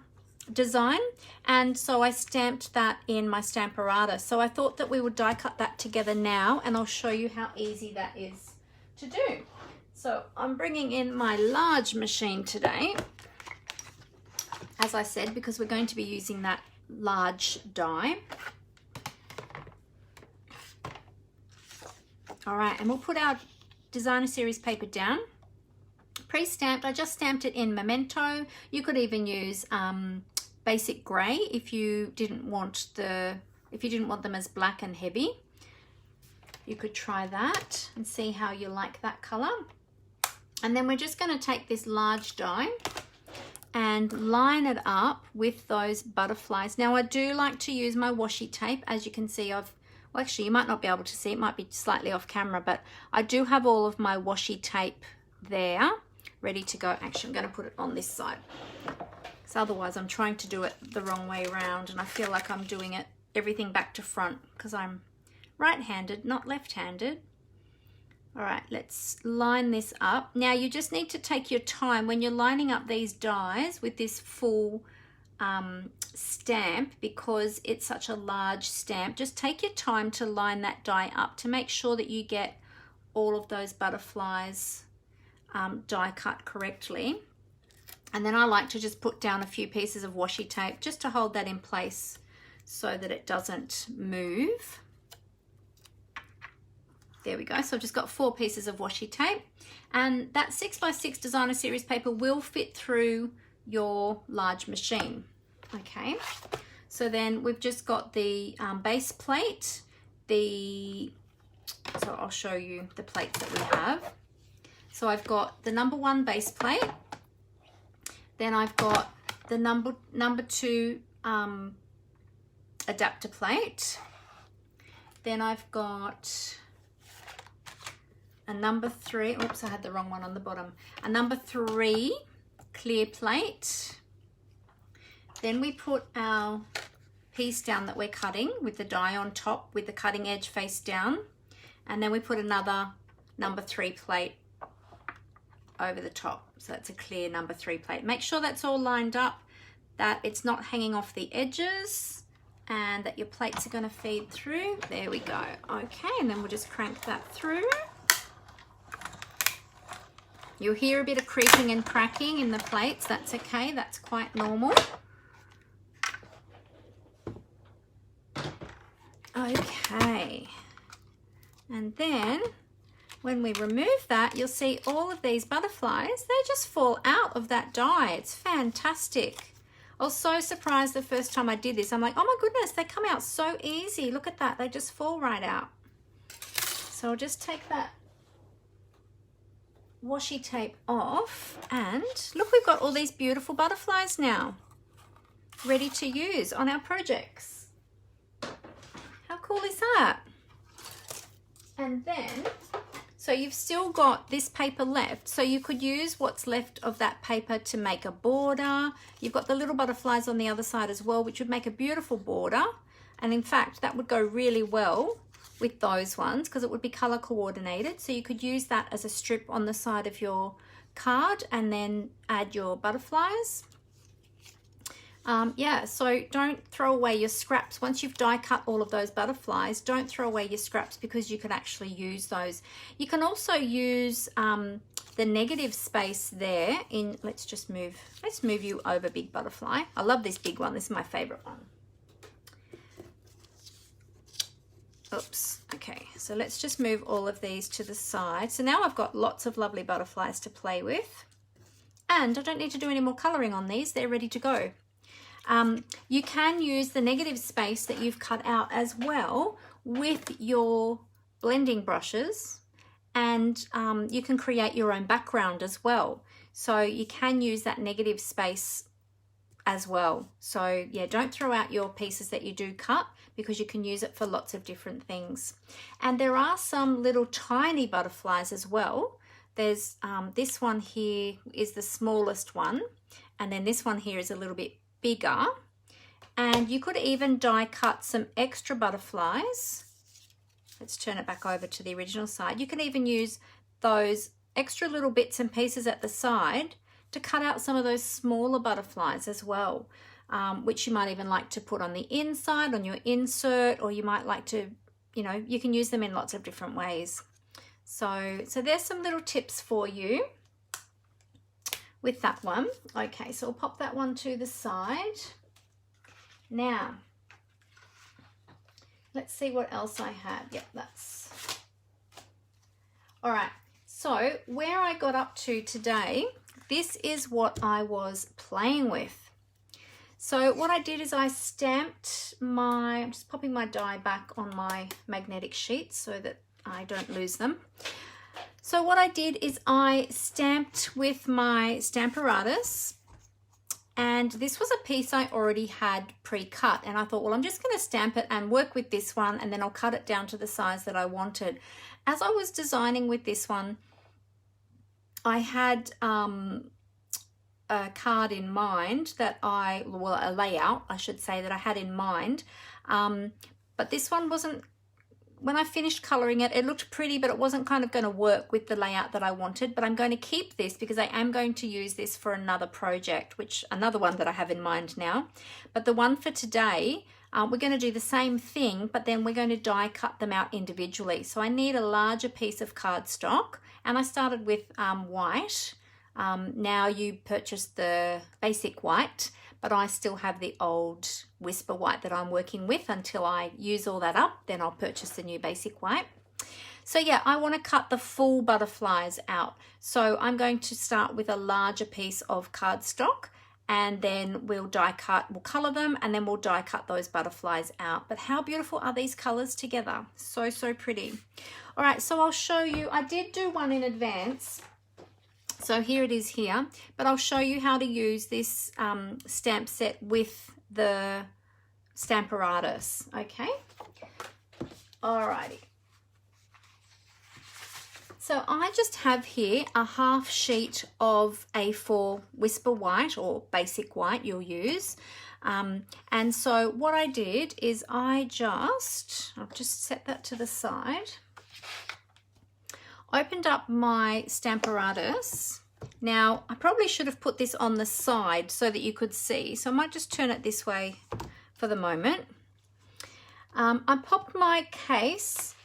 design. And so I stamped that in my stamparatus. So I thought that we would die cut that together now, and I'll show you how easy that is to do. So I'm bringing in my large machine today, as I said, because we're going to be using that large die. All right, and we'll put our designer series paper down. Pre-stamped, I just stamped it in Memento. You could even use basic grey if you didn't want them as black and heavy. You could try that and see how you like that color. And then we're just going to take this large die and line it up with those butterflies. Now I do like to use my washi tape. As you can see, well actually you might not be able to see, it might be slightly off camera, but I do have all of my washi tape there ready to go. Actually, I'm going to put it on this side, because otherwise I'm trying to do it the wrong way around, and I feel like I'm doing it everything back to front because I'm right-handed, not left-handed. All right, let's line this up. Now you just need to take your time when you're lining up these dies with this full stamp, because it's such a large stamp. Just take your time to line that die up to make sure that you get all of those butterflies die cut correctly. And then I like to just put down a few pieces of washi tape just to hold that in place so that it doesn't move. There we go. So I've just got 4 pieces of washi tape, and that 6x6 designer series paper will fit through your large machine. Okay, so then we've just got the base plate. So I'll show you the plates that we have. So I've got the number 1 base plate. Then I've got the number 2 adapter plate. Then I've got a number 3, oops, I had the wrong one on the bottom. A number 3 clear plate. Then we put our piece down that we're cutting with the die on top with the cutting edge face down. and then we put another number 3 plate over the top. So that's a clear number 3 plate. Make sure that's all lined up, that it's not hanging off the edges, and that your plates are going to feed through. There we go. Okay, and then we'll just crank that through. You'll hear a bit of creaking and cracking in the plates. That's okay, that's quite normal. Okay, and then when we remove that, you'll see all of these butterflies, they just fall out of that die. It's fantastic. I was so surprised the first time I did this. I'm like, oh my goodness, they come out so easy. Look at that, they just fall right out. So I'll just take that washi tape off, and look, we've got all these beautiful butterflies now ready to use on our projects. How cool is that? And then, so you've still got this paper left, so you could use what's left of that paper to make a border. You've got the little butterflies on the other side as well, which would make a beautiful border, and in fact that would go really well with those ones because it would be color coordinated. So you could use that as a strip on the side of your card and then add your butterflies. Yeah, so don't throw away your scraps. Once you've die cut all of those butterflies, don't throw away your scraps because you can actually use those. You can also use the negative space there in, let's move you over, big butterfly. I love this big one. This is my favorite one. Oops, okay, so let's just move all of these to the side. So now I've got lots of lovely butterflies to play with, and I don't need to do any more coloring on these. They're ready to go. You can use the negative space that you've cut out as well with your blending brushes, and you can create your own background as well. So you can use that negative space as well. So yeah, don't throw out your pieces that you do cut because you can use it for lots of different things. And there are some little tiny butterflies as well. There's this one here is the smallest one, and then this one here is a little bit bigger, and you could even die cut some extra butterflies. Let's turn it back over to the original side. You can even use those extra little bits and pieces at the side to cut out some of those smaller butterflies as well, which you might even like to put on the inside, on your insert, or you might like to, you know, you can use them in lots of different ways. So there's some little tips for you with that one. Okay, so we'll pop that one to the side. Now, let's see what else I have. Yep, that's... All right, so where I got up to today, this is what I was playing with. So what I did is I stamped I'm just popping my die back on my magnetic sheet so that I don't lose them. So what I did is I stamped with my stamparatus, and this was a piece I already had pre-cut, and I thought, well, I'm just going to stamp it and work with this one, and then I'll cut it down to the size that I wanted. As I was designing with this one, I had a card in mind that well, a layout, I should say, that I had in mind, but this one wasn't, when I finished coloring it, it looked pretty, but it wasn't kind of going to work with the layout that I wanted. But I'm going to keep this because I am going to use this for another project, another one that I have in mind now. But the one for today, we're going to do the same thing, but then we're going to die cut them out individually. So I need a larger piece of cardstock, and I started with white. Now you purchase the basic white, but I still have the old Whisper white that I'm working with until I use all that up. Then I'll purchase the new basic white. So yeah, I want to cut the full butterflies out. So I'm going to start with a larger piece of cardstock, and then we'll color them, and then we'll die cut those butterflies out. But how beautiful are these colors together? So, so pretty. All right, so I'll show you. I did do one in advance. So here it is here, but I'll show you how to use this stamp set with the stamparatus, okay? Alrighty. So I just have here a half sheet of A4 Whisper white, or basic white you'll use. And so what I did is I'll just set that to the side. opened up my stamparatus. Now, I probably should have put this on the side so that you could see. So I might just turn it this way for the moment. I popped my case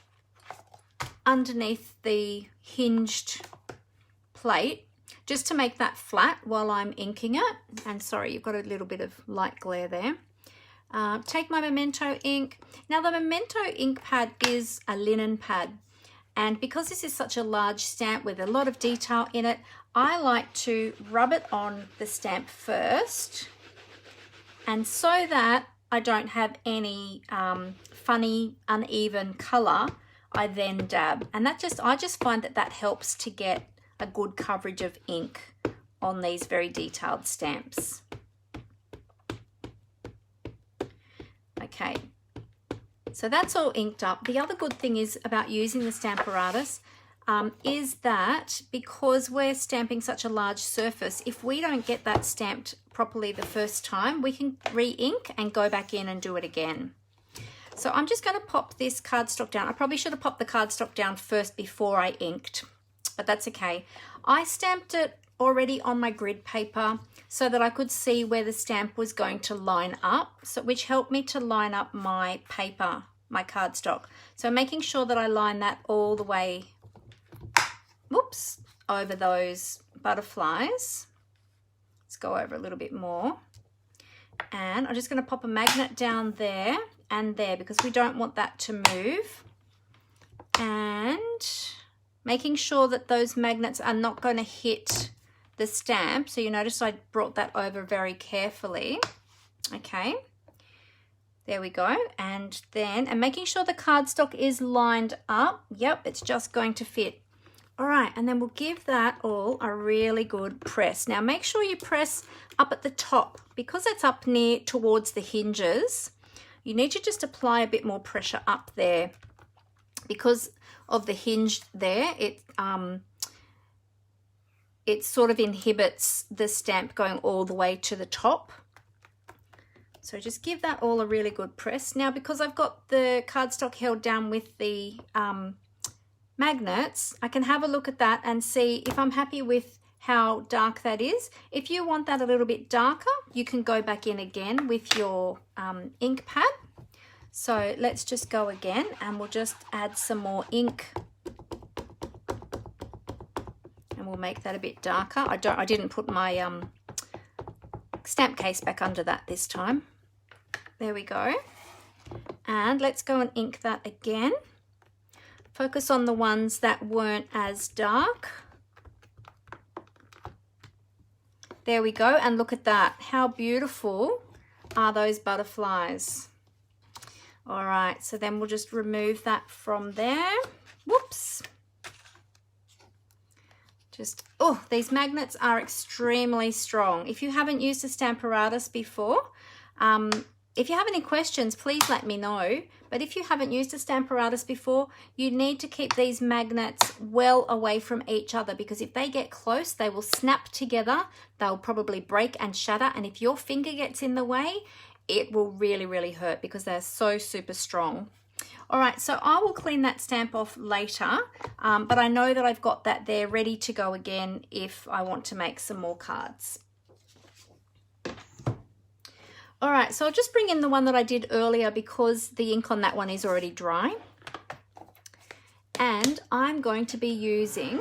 underneath the hinged plate just to make that flat while I'm inking it. And sorry, you've got a little bit of light glare there. Take my Memento ink. Now the Memento ink pad is a linen pad, and because this is such a large stamp with a lot of detail in it, I like to rub it on the stamp first, and so that I don't have any funny uneven color, I then dab, and I just find that helps to get a good coverage of ink on these very detailed stamps. Okay, so that's all inked up. The other good thing is about using the stamparatus is that because we're stamping such a large surface, if we don't get that stamped properly the first time, we can re-ink and go back in and do it again. So I'm just going to pop this cardstock down. I probably should have popped the cardstock down first before I inked, but that's okay. I stamped it already on my grid paper so that I could see where the stamp was going to line up, so which helped me to line up my paper, my cardstock. So making sure that I line that all the way, whoops, over those butterflies. Let's go over a little bit more. And I'm just going to pop a magnet down there and there because we don't want that to move. And making sure that those magnets are not going to hit the stamp. So you notice I brought that over very carefully. Okay, there we go. And making sure the cardstock is lined up. Yep, it's just going to fit. All right, and then we'll give that all a really good press. Now make sure you press up at the top because it's up near towards the hinges. You need to just apply a bit more pressure up there because of the hinge there. It sort of inhibits the stamp going all the way to the top. So just give that all a really good press. Now, because I've got the cardstock held down with the magnets, I can have a look at that and see if I'm happy with how dark that is. If you want that a little bit darker, you can go back in again with your ink pad. So let's just go again and we'll just add some more ink. And we'll make that a bit darker. I didn't put my stamp case back under that this time. There we go. And let's go and ink that again. Focus on the ones that weren't as dark. There we go. And look at that. How beautiful are those butterflies? All right, so then we'll just remove that from there. Whoops. Oh, these magnets are extremely strong. If you haven't used a stamparatus before, if you have any questions, please let me know. But if you haven't used a stamparatus before, you need to keep these magnets well away from each other because if they get close, they will snap together. They'll probably break and shatter. And if your finger gets in the way, it will really, really hurt because they're so super strong. All right, so I will clean that stamp off later, but I know that I've got that there ready to go again if I want to make some more cards. All right, so I'll just bring in the one that I did earlier because the ink on that one is already dry. And I'm going to be using,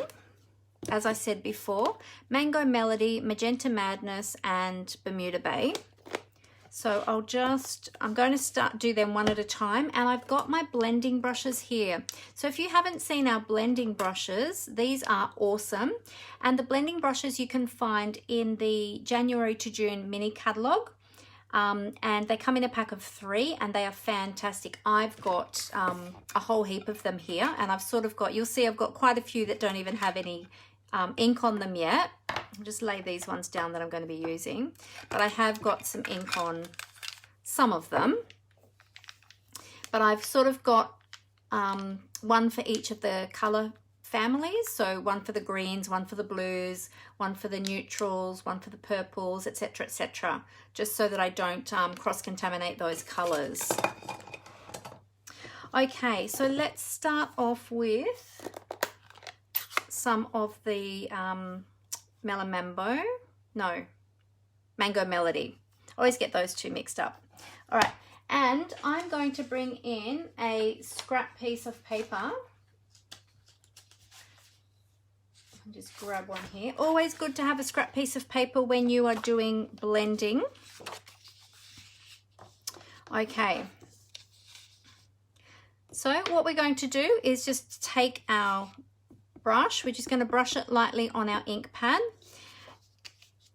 as I said before, Mango Melody, Magenta Madness, and Bermuda Bay. So I'm going to do them one at a time, and I've got my blending brushes here. So if you haven't seen our blending brushes, these are awesome. And the blending brushes you can find in the January to June mini catalogue. And they come in a pack of 3 and they are fantastic. I've got a whole heap of them here, and I've sort of got, you'll see I've got quite a few that don't even have any ink on them yet. I'll just lay these ones down that I'm going to be using, but I have got some ink on some of them. But I've sort of got one for each of the color families, so one for the greens, one for the blues, one for the neutrals, one for the purples, etc., just so that I don't cross-contaminate those colors. Okay, so let's start off with some of the Mango Melody. Always get those two mixed up. All right, and I'm going to bring in a scrap piece of paper. Just grab one here. Always good to have a scrap piece of paper when you are doing blending. Okay. So what we're going to do is just take our brush. We're just going to brush it lightly on our ink pad.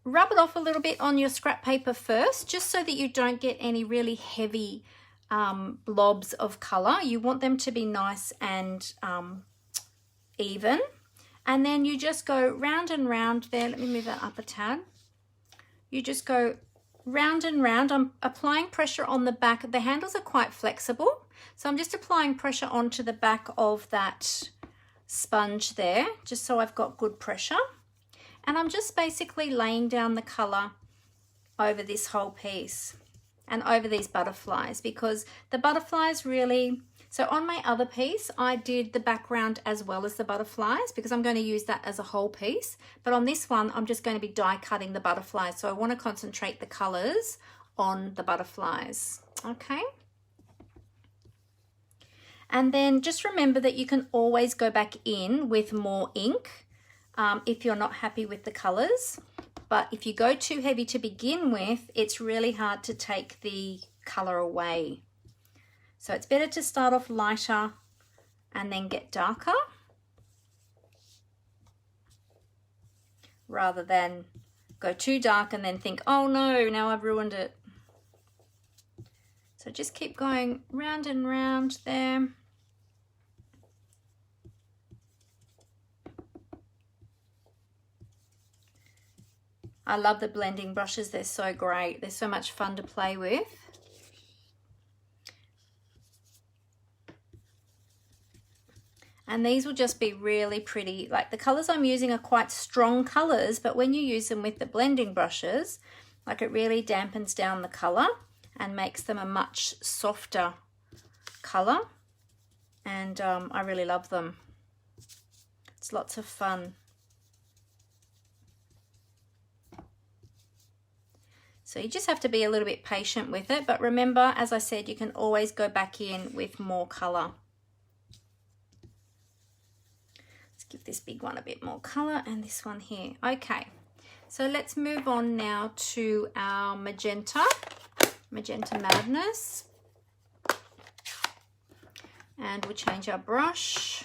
Rub it off a little bit on your scrap paper first, just so that you don't get any really heavy blobs of color. You want them to be nice and even. And then you just go round and round there. Let me move that up a tad. You just go round and round. I'm applying pressure on the back. The handles are quite flexible. So I'm just applying pressure onto the back of that sponge there, just so I've got good pressure. And I'm just basically laying down the color over this whole piece and over these butterflies, because the butterflies really... So on my other piece, I did the background as well as the butterflies, because I'm going to use that as a whole piece. But on this one, I'm just going to be die cutting the butterflies. So I want to concentrate the colors on the butterflies. Okay. And then just remember that you can always go back in with more ink if you're not happy with the colors. But if you go too heavy to begin with, it's really hard to take the color away. So it's better to start off lighter and then get darker, rather than go too dark and then think, oh no, now I've ruined it. So just keep going round and round there. I love the blending brushes. They're so great. They're so much fun to play with. And these will just be really pretty. Like, the colors I'm using are quite strong colors, but when you use them with the blending brushes, like, it really dampens down the color and makes them a much softer color. And I really love them. It's lots of fun. So you just have to be a little bit patient with it. But remember, as I said, you can always go back in with more color. Give this big one a bit more color, and this one here. Okay, so let's move on now to our Magenta Madness. And we'll change our brush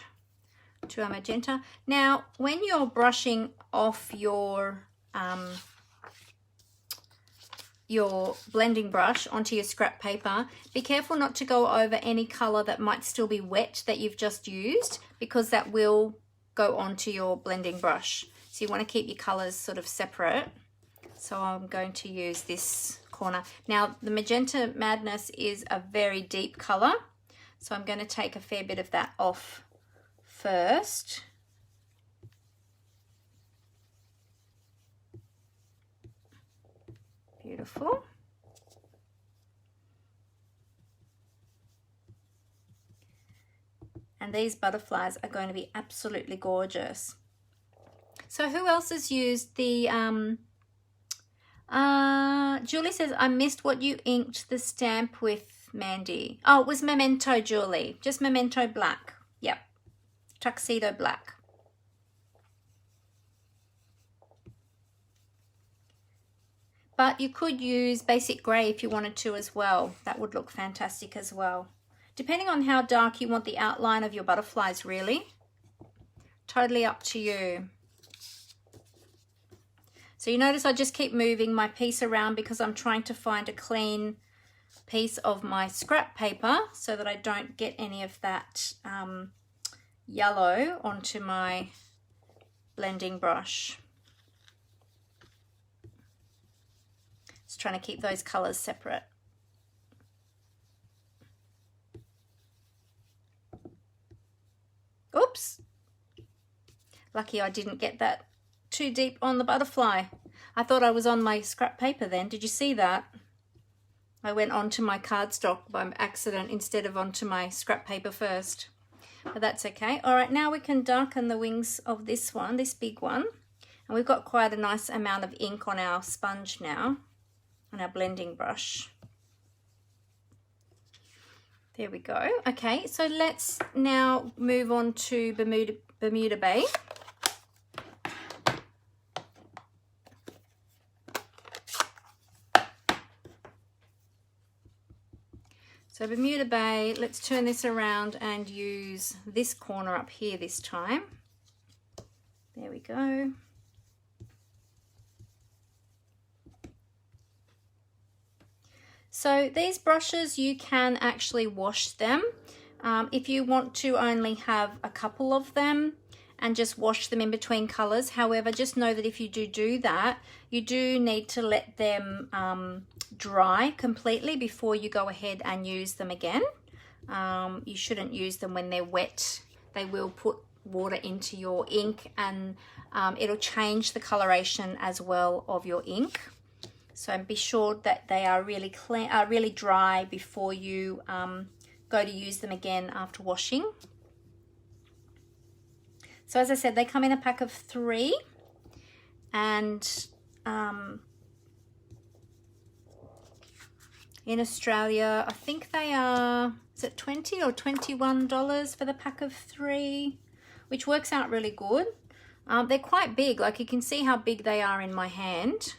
to our Magenta. Now, when you're brushing off your blending brush onto your scrap paper, be careful not to go over any color that might still be wet that you've just used, because that will go onto your blending brush. So you want to keep your colors sort of separate. So I'm going to use this corner. Now, the Magenta Madness is a very deep color, so I'm going to take a fair bit of that off first. Beautiful. And these butterflies are going to be absolutely gorgeous. So who else has used the, Julie says, I missed what you inked the stamp with, Mandy. Oh, it was Memento, Julie. Just Memento Black. Yep. Tuxedo Black. But you could use Basic Grey if you wanted to as well. That would look fantastic as well. Depending on how dark you want the outline of your butterflies, really. Totally up to you. So you notice I just keep moving my piece around because I'm trying to find a clean piece of my scrap paper so that I don't get any of that yellow onto my blending brush. Just trying to keep those colors separate. Oops. Lucky I didn't get that too deep on the butterfly. I thought I was on my scrap paper then. Did you see that? I went onto my cardstock by accident instead of onto my scrap paper first. but that's okay. All right, now we can darken the wings of this one, this big one. And we've got quite a nice amount of ink on our sponge now, on our blending brush. There we go. Okay, so let's now move on to Bermuda Bay. So Bermuda Bay, let's turn this around and use this corner up here this time. There we go. So these brushes, you can actually wash them. If you want to only have a couple of them and just wash them in between colors. However, just know that if you do that, you do need to let them dry completely before you go ahead and use them again. You shouldn't use them when they're wet. They will put water into your ink, and it'll change the coloration as well of your ink. So be sure that they are really clean, really dry before you go to use them again after washing. So as I said, they come in a pack of 3, and in Australia, I think they are, is it $20 or $21 for the pack of 3, which works out really good. They're quite big, like you can see how big they are in my hand.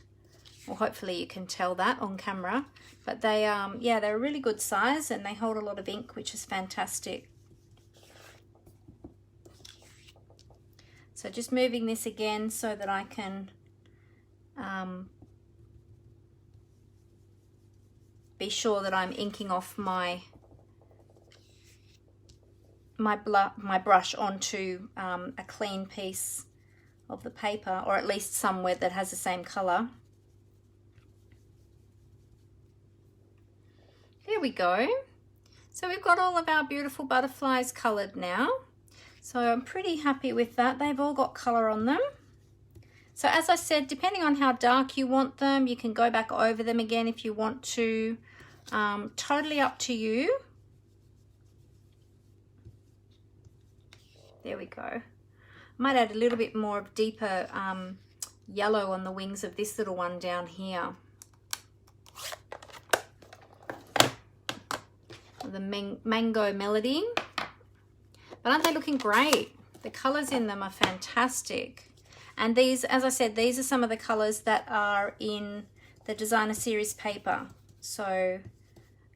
Well, hopefully you can tell that on camera, but they, yeah, they're a really good size and they hold a lot of ink, which is fantastic. So just moving this again so that I can be sure that I'm inking off my brush onto a clean piece of the paper, or at least somewhere that has the same color. There we go. So we've got all of our beautiful butterflies colored now. So I'm pretty happy with that. They've all got color on them. So as I said, depending on how dark you want them, you can go back over them again if you want to. Totally up to you. There we go. Might add a little bit more of deeper yellow on the wings of this little one down here. The Mango Melody. But aren't they looking great? The colors in them are fantastic. And these, as I said, these are some of the colors that are in the designer series paper. So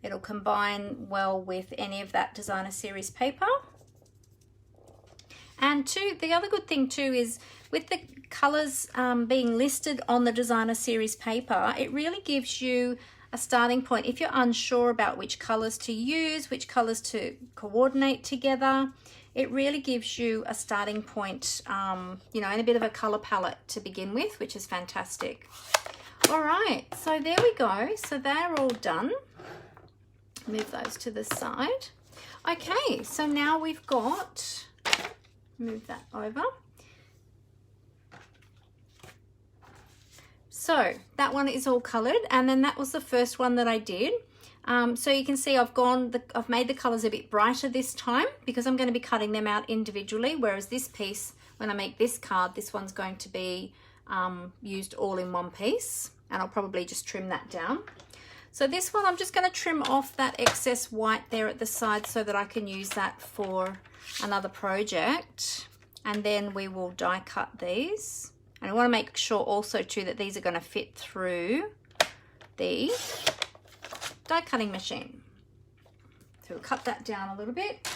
it'll combine well with any of that designer series paper. And the other good thing too is with the colors being listed on the designer series paper, it really gives you a starting point. If you're unsure about which colors to use, which colors to coordinate together, it really gives you a starting point, you know, and a bit of a color palette to begin with, which is fantastic. All right, so there we go. So they're all done. Move those to the side. Okay, so now we've got, move that over. So that one is all colored, and then that was the first one that I did. So you can see I've made the colors a bit brighter this time because I'm going to be cutting them out individually, whereas this piece, when I make this card, this one's going to be used all in one piece, and I'll probably just trim that down. So this one, I'm just going to trim off that excess white there at the side so that I can use that for another project, and then we will die cut these. And I want to make sure also too that these are going to fit through the die cutting machine. So we'll cut that down a little bit.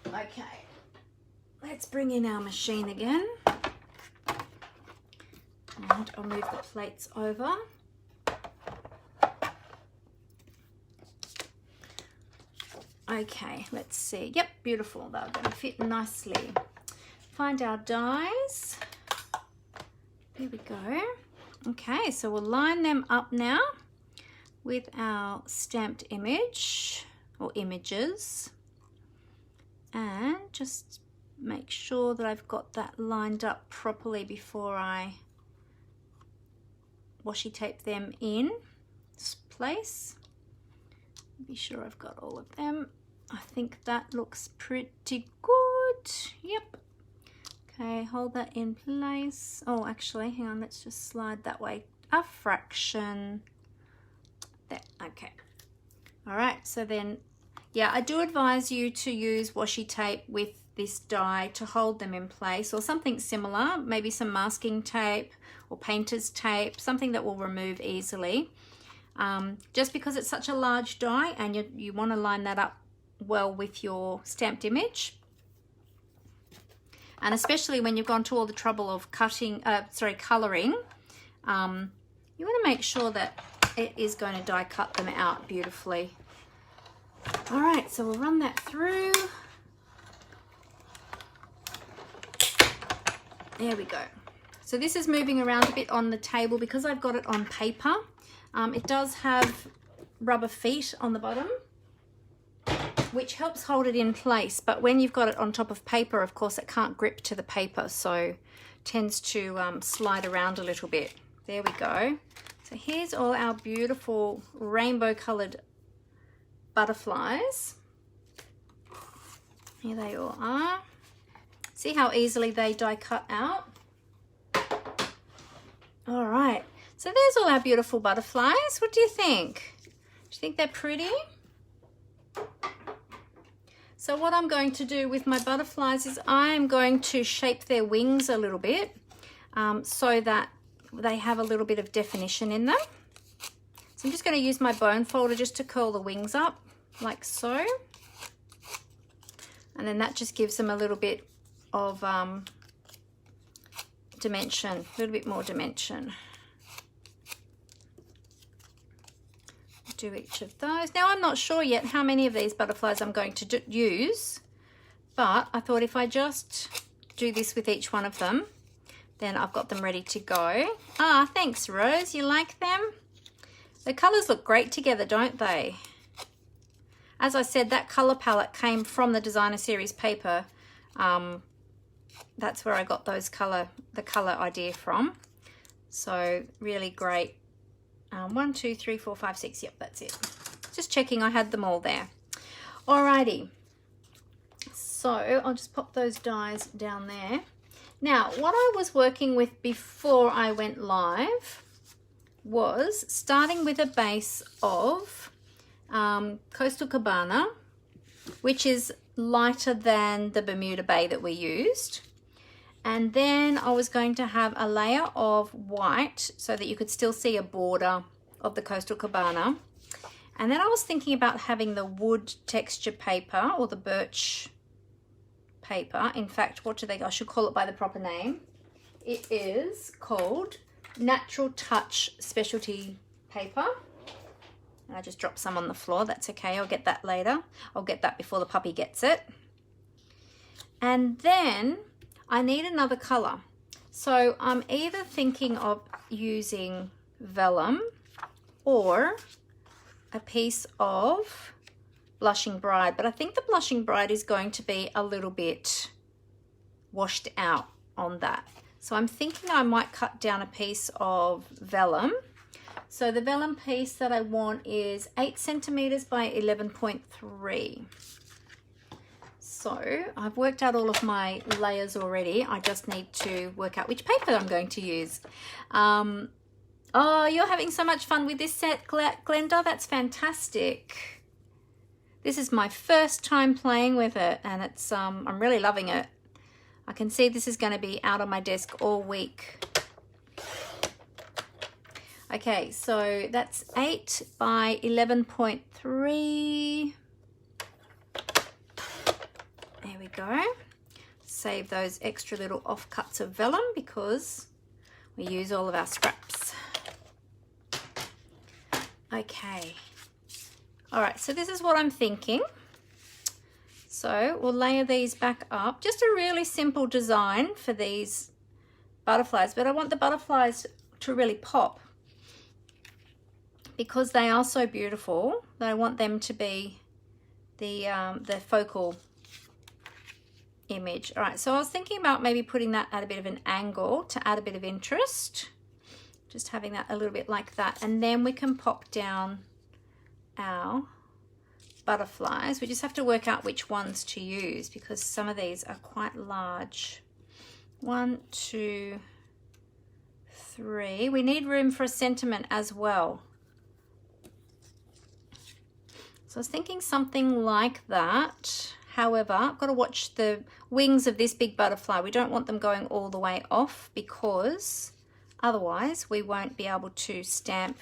Okay, let's bring in our machine again. And I'll move the plates over. Okay, let's see. Yep, beautiful. They're going to fit nicely. Find our dies. There we go. Okay, so we'll line them up now with our stamped image or images, and just make sure that I've got that lined up properly before I washi tape them in place. Be sure I've got all of them I think that looks pretty good. Yep. Okay, hold that in place. Oh, actually, hang on, let's just slide that way a fraction. There, okay. All right, so then, yeah, I do advise you to use washi tape with this die to hold them in place, or something similar, maybe some masking tape or painter's tape, something that will remove easily. Just because it's such a large die and you want to line that up well with your stamped image. And especially when you've gone to all the trouble of colouring, you want to make sure that it is going to die cut them out beautifully. All right, so we'll run that through. There we go. So this is moving around a bit on the table because I've got it on paper. It does have rubber feet on the bottom, which helps hold it in place. But when you've got it on top of paper, of course, it can't grip to the paper, so tends to slide around a little bit. There we go. So here's all our beautiful rainbow colored butterflies. Here they all are. See how easily they die cut out? All right, so there's all our beautiful butterflies. What do you think? Do you think they're pretty? So what I'm going to do with my butterflies is I'm going to shape their wings a little bit so that they have a little bit of definition in them. So I'm just going to use my bone folder just to curl the wings up like so. And then that just gives them a little bit of dimension, a little bit more dimension. Do each of those. Now I'm not sure yet how many of these butterflies I'm going to use, but I thought if I just do this with each one of them, then I've got them ready to go. Ah, thanks Rose, you like them? The colours look great together, don't they? As I said, that colour palette came from the designer series paper. That's where I got the colour idea from. So really great. 1, 2, 3, 4, 5, 6. Yep, that's it. Just checking I had them all there. Alrighty. So I'll just pop those dies down there. Now, what I was working with before I went live was starting with a base of Coastal Cabana, which is lighter than the Bermuda Bay that we used. And then I was going to have a layer of white so that you could still see a border of the Coastal Cabana. And then I was thinking about having the wood texture paper or the birch paper. In fact, I should call it by the proper name. It is called Natural Touch Specialty Paper. I just dropped some on the floor. That's okay. I'll get that later. I'll get that before the puppy gets it. And then I need another color. So I'm either thinking of using vellum or a piece of Blushing Bride, but I think the Blushing Bride is going to be a little bit washed out on that. So I'm thinking I might cut down a piece of vellum. So the vellum piece that I want is 8 centimeters by 11.3. So I've worked out all of my layers already. I just need to work out which paper I'm going to use. Oh, you're having so much fun with this set, Glenda. That's fantastic. This is my first time playing with it, and it's I'm really loving it. I can see this is going to be out on my desk all week. Okay, so that's 8 by 11.3. There we go. Save those extra little offcuts of vellum because we use all of our scraps. Okay. All right, so this is what I'm thinking. So we'll layer these back up. Just a really simple design for these butterflies, but I want the butterflies to really pop because they are so beautiful that I want them to be the focal image. All right, so I was thinking about maybe putting that at a bit of an angle to add a bit of interest. Just having that a little bit like that, and then we can pop down our butterflies. We just have to work out which ones to use because some of these are quite large. 1, 2, 3. We need room for a sentiment as well. So I was thinking something like that. However, I've got to watch the wings of this big butterfly. We don't want them going all the way off because otherwise we won't be able to stamp.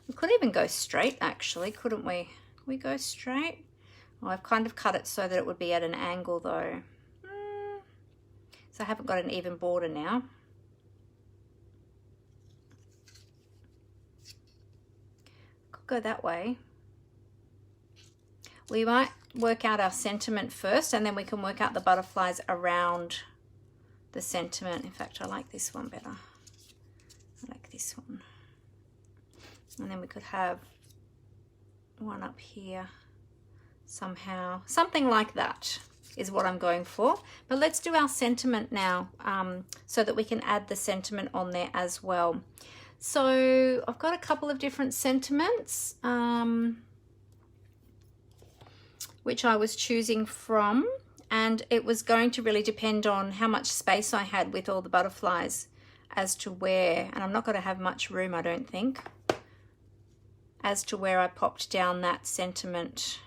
We could even go straight actually, couldn't we? Can we go straight? Oh, I've kind of cut it so that it would be at an angle though. So I haven't got an even border now. Could go that way. We might work out our sentiment first and then we can work out the butterflies around the sentiment. In fact, I like this one better. I like this one. And then we could have one up here somehow. Something like that is what I'm going for. But let's do our sentiment now so that we can add the sentiment on there as well. So I've got a couple of different sentiments which I was choosing from, and it was going to really depend on how much space I had with all the butterflies as to where, and I'm not going to have much room I don't think, as to where I popped down that sentiment.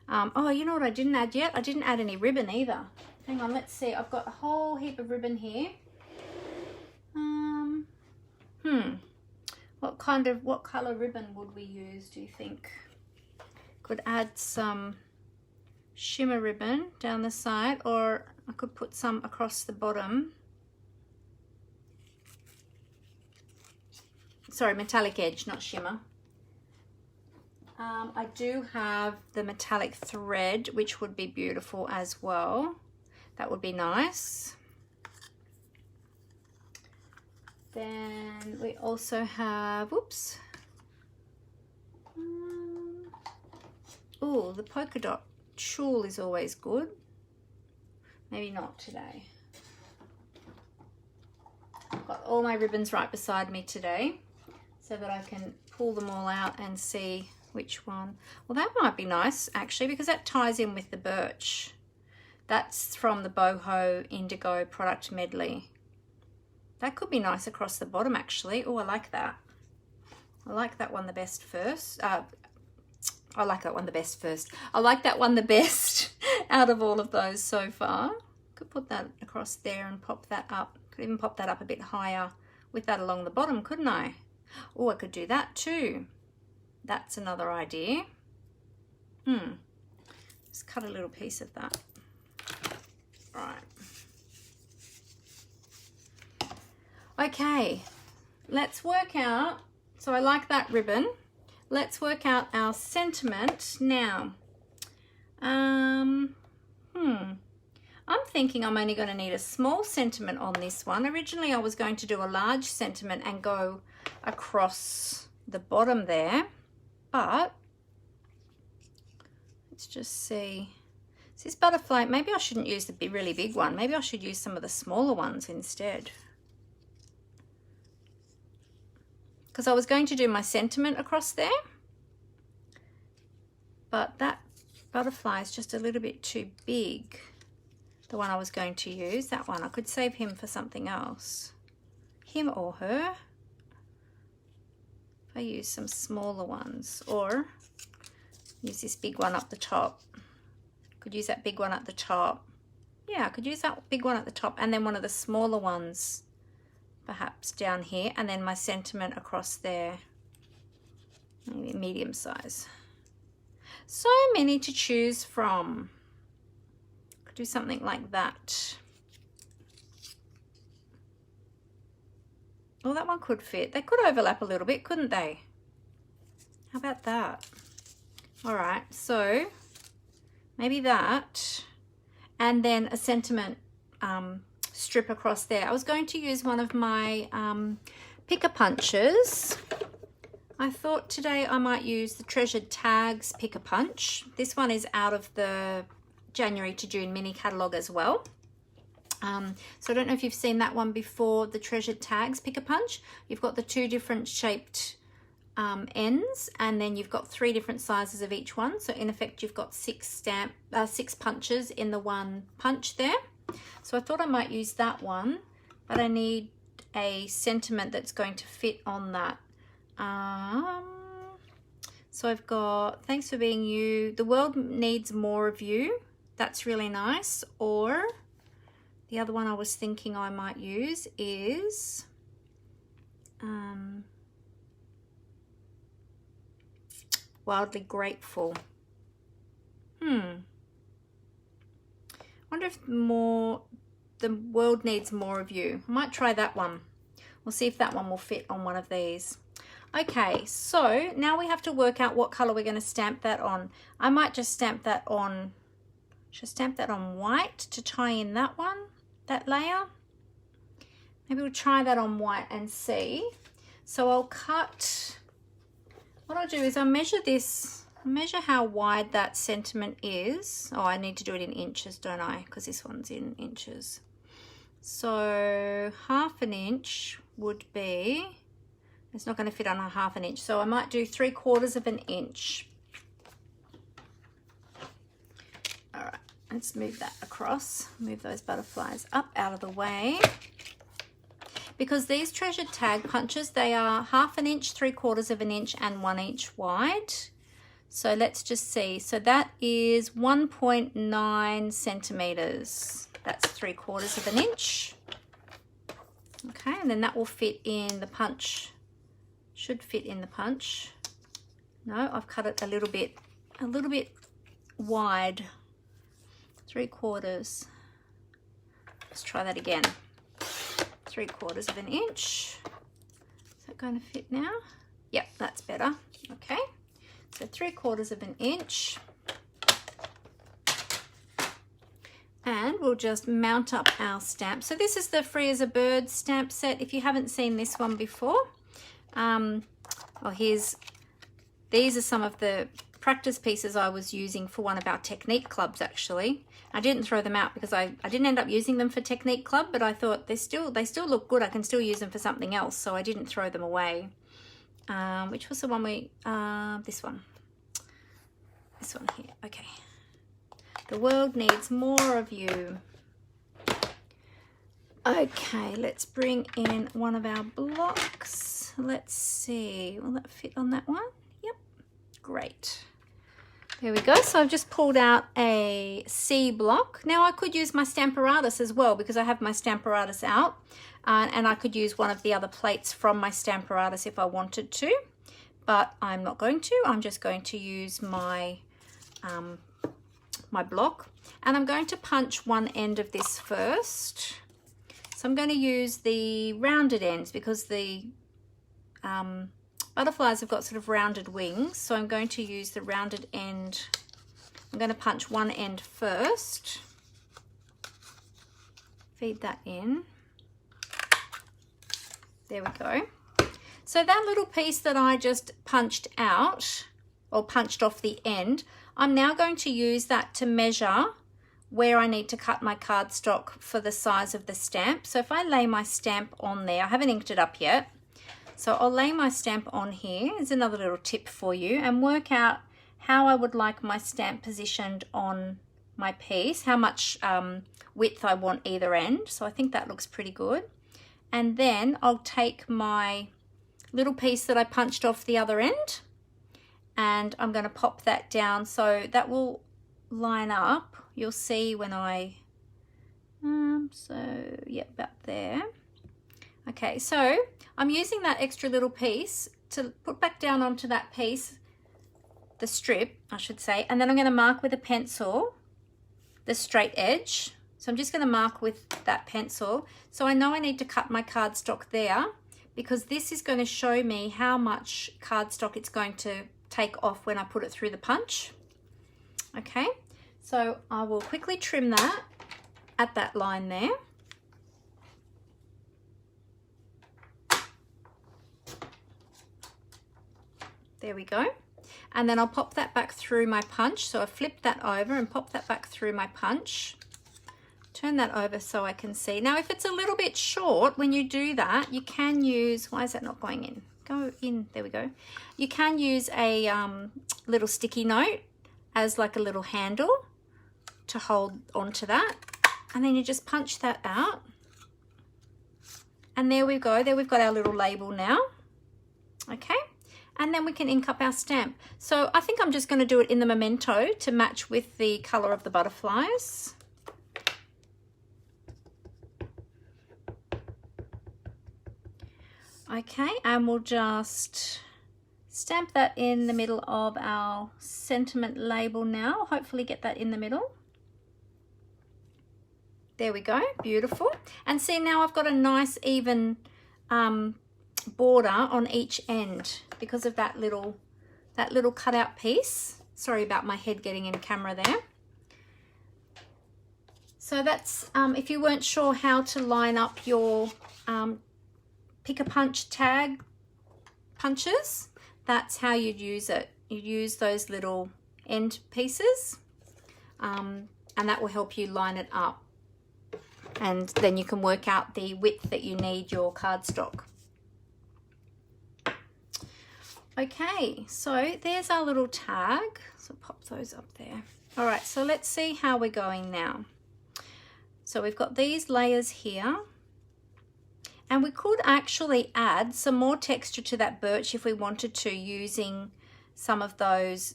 Oh, you know what I didn't add yet? I didn't add any ribbon either. Hang on, let's see. I've got a whole heap of ribbon here. What color ribbon would we use, do you think? Could add some shimmer ribbon down the side, or I could put some across the bottom. Sorry, metallic edge, not shimmer. I do have the metallic thread, which would be beautiful as well. That would be nice. Then we also have, oops. Oh, the polka dot tulle is always good. Maybe not today. I've got all my ribbons right beside me today so that I can pull them all out and see which one. Well, that might be nice actually because that ties in with the birch. That's from the Boho Indigo product medley. That could be nice across the bottom actually. Oh, I like that. I like that one the best first. I like that one the best first. I like that one the best out of all of those so far. Could put that across there and pop that up. Could even pop that up a bit higher with that along the bottom, couldn't I? Oh, I could do that too. That's another idea. Just cut a little piece of that. Right. Okay, let's work out. So I like that ribbon. Let's work out our sentiment now. I'm thinking I'm only going to need a small sentiment on this one. Originally I was going to do a large sentiment and go across the bottom there, but let's just see. So this butterfly, maybe I shouldn't use the really big one. Maybe I should use some of the smaller ones instead. Because I was going to do my sentiment across there, but that butterfly is just a little bit too big. The one I was going to use, that one, I could save him for something else. Him or her. If I use some smaller ones, or use this big one up the top. Could use that big one at the top. Yeah, I could use that big one at the top and then one of the smaller ones perhaps down here, and then my sentiment across there, maybe medium size. So many to choose from. Could do something like that. Oh, that one could fit. They could overlap a little bit, couldn't they? How about that? All right, so maybe that, and then a sentiment strip across there. I was going to use one of my picker punches. I thought today I might use the Treasured Tags picker punch. This one is out of the January to June mini catalogue as well. So I don't know if you've seen that one before, the Treasured Tags picker punch. You've got the two different shaped ends, and then you've got 3 different sizes of each one. So in effect, you've got 6 punches in the one punch there. So I thought I might use that one, but I need a sentiment that's going to fit on that. So I've got, thanks for being you. The world needs more of you. That's really nice. Or the other one I was thinking I might use is wildly grateful. Wonder if the world needs more of you. I might try that one. We'll see if that one will fit on one of these. Okay, so now we have to work out what color we're going to stamp that on. I might just stamp that on, should I stamp that on white to tie in that one, that layer? Maybe we'll try that on white and see. So I'll cut, what I'll do is I'll measure this, measure how wide that sentiment is. Oh, I need to do it in inches, don't I? Because this one's in inches. So 1/2 inch would be, it's not going to fit on a 1/2 inch, so I might do 3/4 inch. All right, let's move that across, move those butterflies up out of the way. Because these treasured tag punches, they are 1/2 inch, 3/4 inch, and 1 inch wide. So let's just see. So that is 1.9 centimeters. That's 3/4 inch. Okay, and then that will fit in the punch. Should fit in the punch. No, I've cut it a little bit wide. 3/4. Let's try that again. 3/4 inch. Is that going to fit now? Yep, that's better. Okay, so 3/4 inch. And we'll just mount up our stamp. So this is the Free as a Bird stamp set. If you haven't seen this one before, these are some of the practice pieces I was using for one of our technique clubs. Actually, I didn't throw them out because I didn't end up using them for technique club, but I thought they still look good. I can still use them for something else, so I didn't throw them away. Which was the one this one here. Okay, the world needs more of you. Okay, let's bring in one of our blocks. Let's see, will that fit on that one? Yep, great. There we go. So I've just pulled out a C block. Now I could use my stamparatus as well because I have my stamparatus out, and I could use one of the other plates from my stamparatus if I wanted to, but I'm not going to. I'm just going to use my my block, and I'm going to punch one end of this first. So I'm going to use the rounded ends because the butterflies have got sort of rounded wings, so I'm going to use the rounded end. I'm going to punch one end first, feed that in. There we go. So that little piece that I just punched out, or punched off the end, I'm now going to use that to measure where I need to cut my cardstock for the size of the stamp. So if I lay my stamp on there, I haven't inked it up yet, so I'll lay my stamp on here. There's another little tip for you, and work out how I would like my stamp positioned on my piece, how much width I want either end. So I think that looks pretty good. And then I'll take my little piece that I punched off the other end, and I'm going to pop that down so that will line up. You'll see when I, yeah, about there. Okay, so I'm using that extra little piece to put back down onto that piece, the strip, I should say, and then I'm going to mark with a pencil the straight edge. So I'm just going to mark with that pencil. So I know I need to cut my cardstock there because this is going to show me how much cardstock it's going to take off when I put it through the punch. Okay, so I will quickly trim that at that line there. There we go. And then I'll pop that back through my punch. So I flip that over and pop that back through my punch turn that over so I can see. Now, if it's a little bit short, when you do that, you can use, why is that not going in? Go in, there we go. You can use a little sticky note as like a little handle to hold onto that. And then you just punch that out. And there we go, there we've got our little label now. Okay, and then we can ink up our stamp. So I think I'm just going to do it in the memento to match with the colour of the butterflies. Okay, and we'll just stamp that in the middle of our sentiment label now. Hopefully get that in the middle. There we go, beautiful. And see, now I've got a nice even border on each end because of that little cutout piece. Sorry about my head getting in camera there. So that's, if you weren't sure how to line up your pick a punch tag punches, that's how you'd use it. You use those little end pieces and that will help you line it up. And then you can work out the width that you need your cardstock. Okay, so there's our little tag. So pop those up there. All right, so let's see how we're going now. So we've got these layers here. And we could actually add some more texture to that birch if we wanted to, using some of those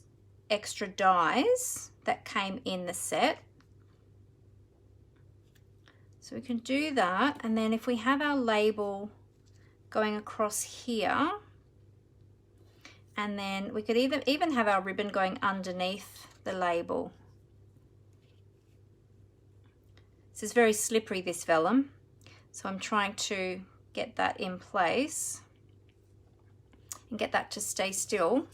extra dies that came in the set. So we can do that, and then if we have our label going across here, and then we could even have our ribbon going underneath the label. This is very slippery, this vellum, so I'm trying to get that in place and get that to stay still.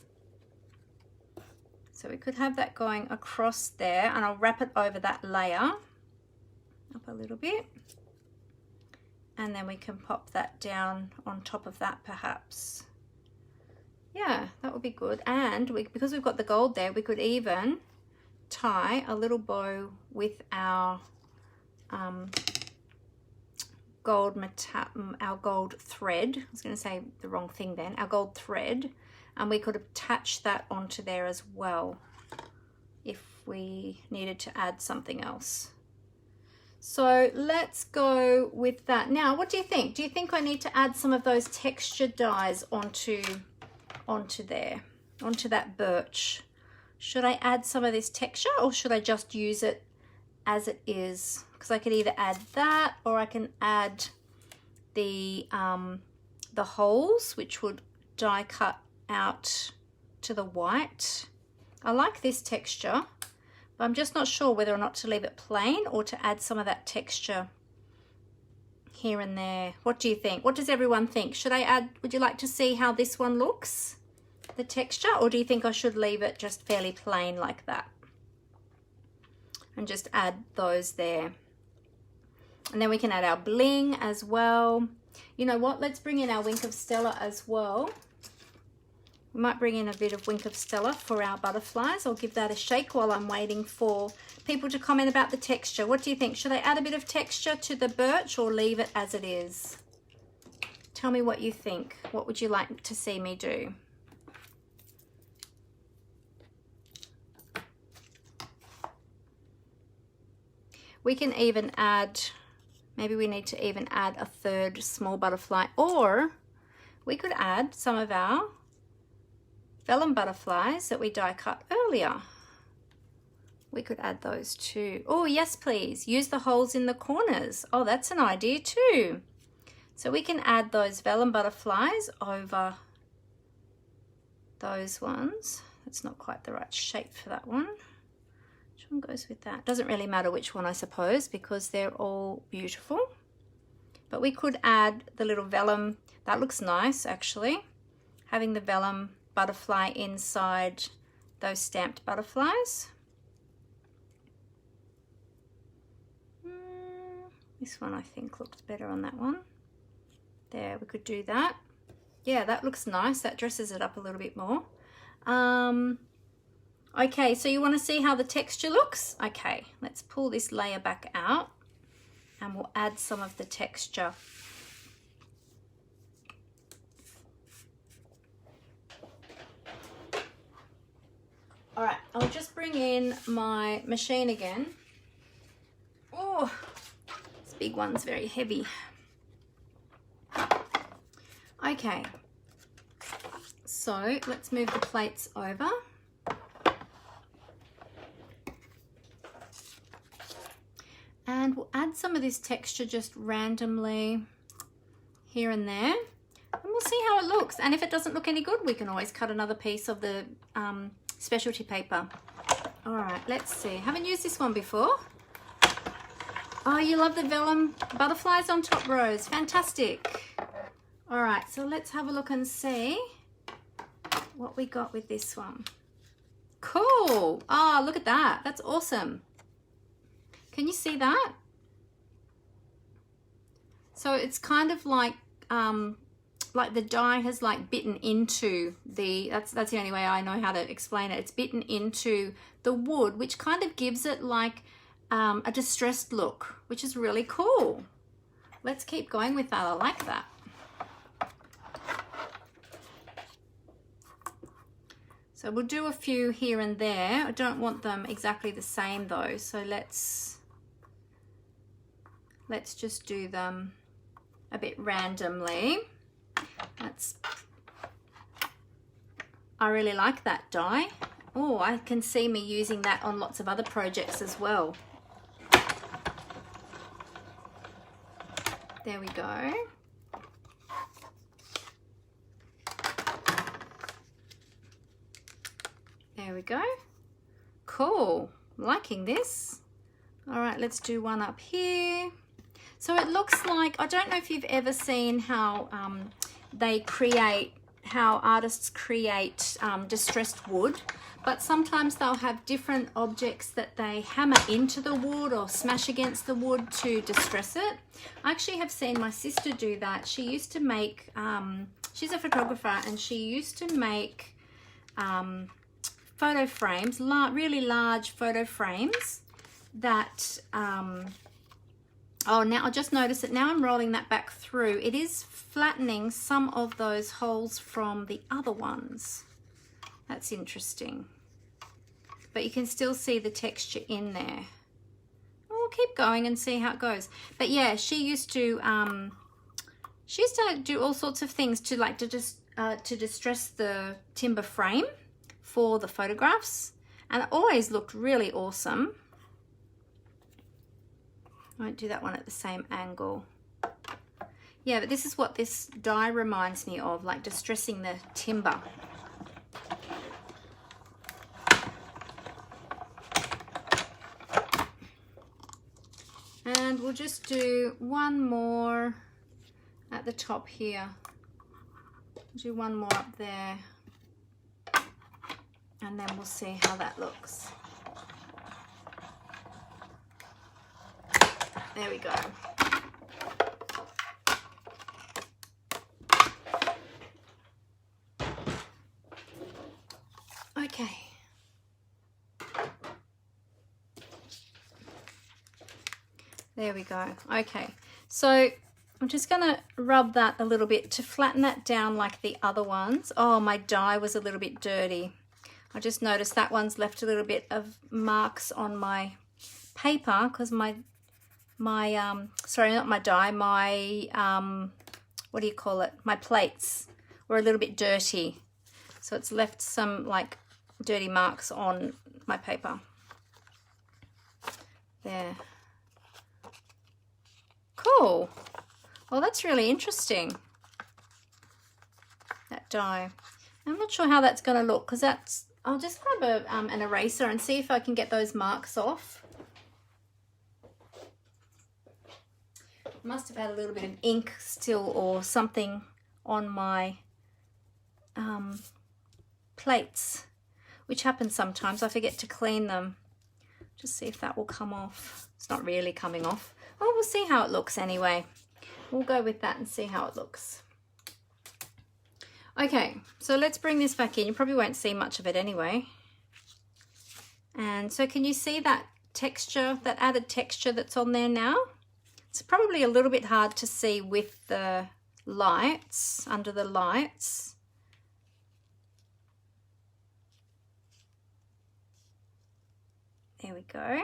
So we could have that going across there, and I'll wrap it over that layer up a little bit, and then we can pop that down on top of that perhaps. Yeah, that would be good. And because we've got the gold there, we could even tie a little bow with our gold thread. I was going to say the wrong thing then. Our gold thread, and we could attach that onto there as well if we needed to add something else. So let's go with that. Now, what do you think? Do you think I need to add some of those texture dies onto there, onto that birch? Should I add some of this texture, or should I just use it as it is? Because I could either add that, or I can add the holes, which would die cut out to the white. I like this texture, but I'm just not sure whether or not to leave it plain or to add some of that texture here and there. What do you think? What does everyone think? Should I add, would you like to see how this one looks, the texture, or do you think I should leave it just fairly plain like that and just add those there? And then we can add our bling as well. You know what, let's bring in our Wink of Stella as well. We might bring in a bit of Wink of Stella for our butterflies. I'll give that a shake while I'm waiting for people to comment about the texture. What do you think? Should I add a bit of texture to the birch or leave it as it is? Tell me what you think. What would you like to see me do? We can even add, maybe we need to even add a third small butterfly, or we could add some of our vellum butterflies that we die cut earlier. We could add those too. Oh yes, please. Use the holes in the corners. Oh, that's an idea too. So we can add those vellum butterflies over those ones. That's not quite the right shape for that one. Which one goes with that? Doesn't really matter which one, I suppose, because they're all beautiful. But we could add the little vellum. That looks nice, actually. Having the vellum butterfly inside those stamped butterflies. This one I think looked better on that one. There, we could do that. Yeah, that looks nice. That dresses it up a little bit more. Okay, so you want to see how the texture looks? Okay, let's pull this layer back out. and we'll add some of the texture. All right, I'll just bring in my machine again. Oh, this big one's very heavy. Okay, so let's move the plates over. And we'll add some of this texture just randomly here and there. And we'll see how it looks. And if it doesn't look any good, we can always cut another piece of the specialty paper. All right, let's see. Haven't used this one before. Oh, you love the vellum butterflies on top, Rose. Fantastic. All right, so let's have a look and see what we got with this one. Cool. Oh, look at that. That's awesome. Can you see that? So it's kind of like the die has like bitten into the, that's the only way I know how to explain it. It's bitten into the wood, which kind of gives it like a distressed look, which is really cool. Let's keep going with that. I like that. So we'll do a few here and there. I don't want them exactly the same though. So let's just do them a bit randomly. I really like that die. Oh, I can see me using that on lots of other projects as well. There we go. There we go. Cool. I'm liking this. All right, let's do one up here. So it looks like, I don't know if you've ever seen how how artists create distressed wood, but sometimes they'll have different objects that they hammer into the wood or smash against the wood to distress it. I actually have seen my sister do that. She used to make, she's a photographer, and she used to make photo frames, really large photo frames that, oh, now I just noticed that now I'm rolling that back through. It is flattening some of those holes from the other ones. That's interesting. But you can still see the texture in there. We'll keep going and see how it goes. But yeah, she used to do all sorts of things to like to distress the timber frame for the photographs, and it always looked really awesome. I won't do that one at the same angle. Yeah, but this is what this die reminds me of, like distressing the timber. And we'll just do one more at the top here. Do one more up there. And then we'll see how that looks. There we go. Okay. There we go. Okay. So I'm just going to rub that a little bit to flatten that down like the other ones. Oh, my die was a little bit dirty. I just noticed that one's left a little bit of marks on my paper because sorry, not my die, my, what do you call it? My plates were a little bit dirty. So it's left some like dirty marks on my paper. There. Cool. Well, that's really interesting. That die. I'm not sure how that's going to look because that's, I'll just grab an eraser and see if I can get those marks off. Must have had a little bit of ink still or something on my plates, which happens sometimes. I forget to clean them. Just see if that will come off. It's not really coming off. Oh, we'll see how it looks anyway. We'll go with that and see how it looks. Okay, so let's bring this back in. You probably won't see much of it anyway. And so can you see that texture, that added texture that's on there now? It's probably a little bit hard to see with the lights, under the lights. There we go.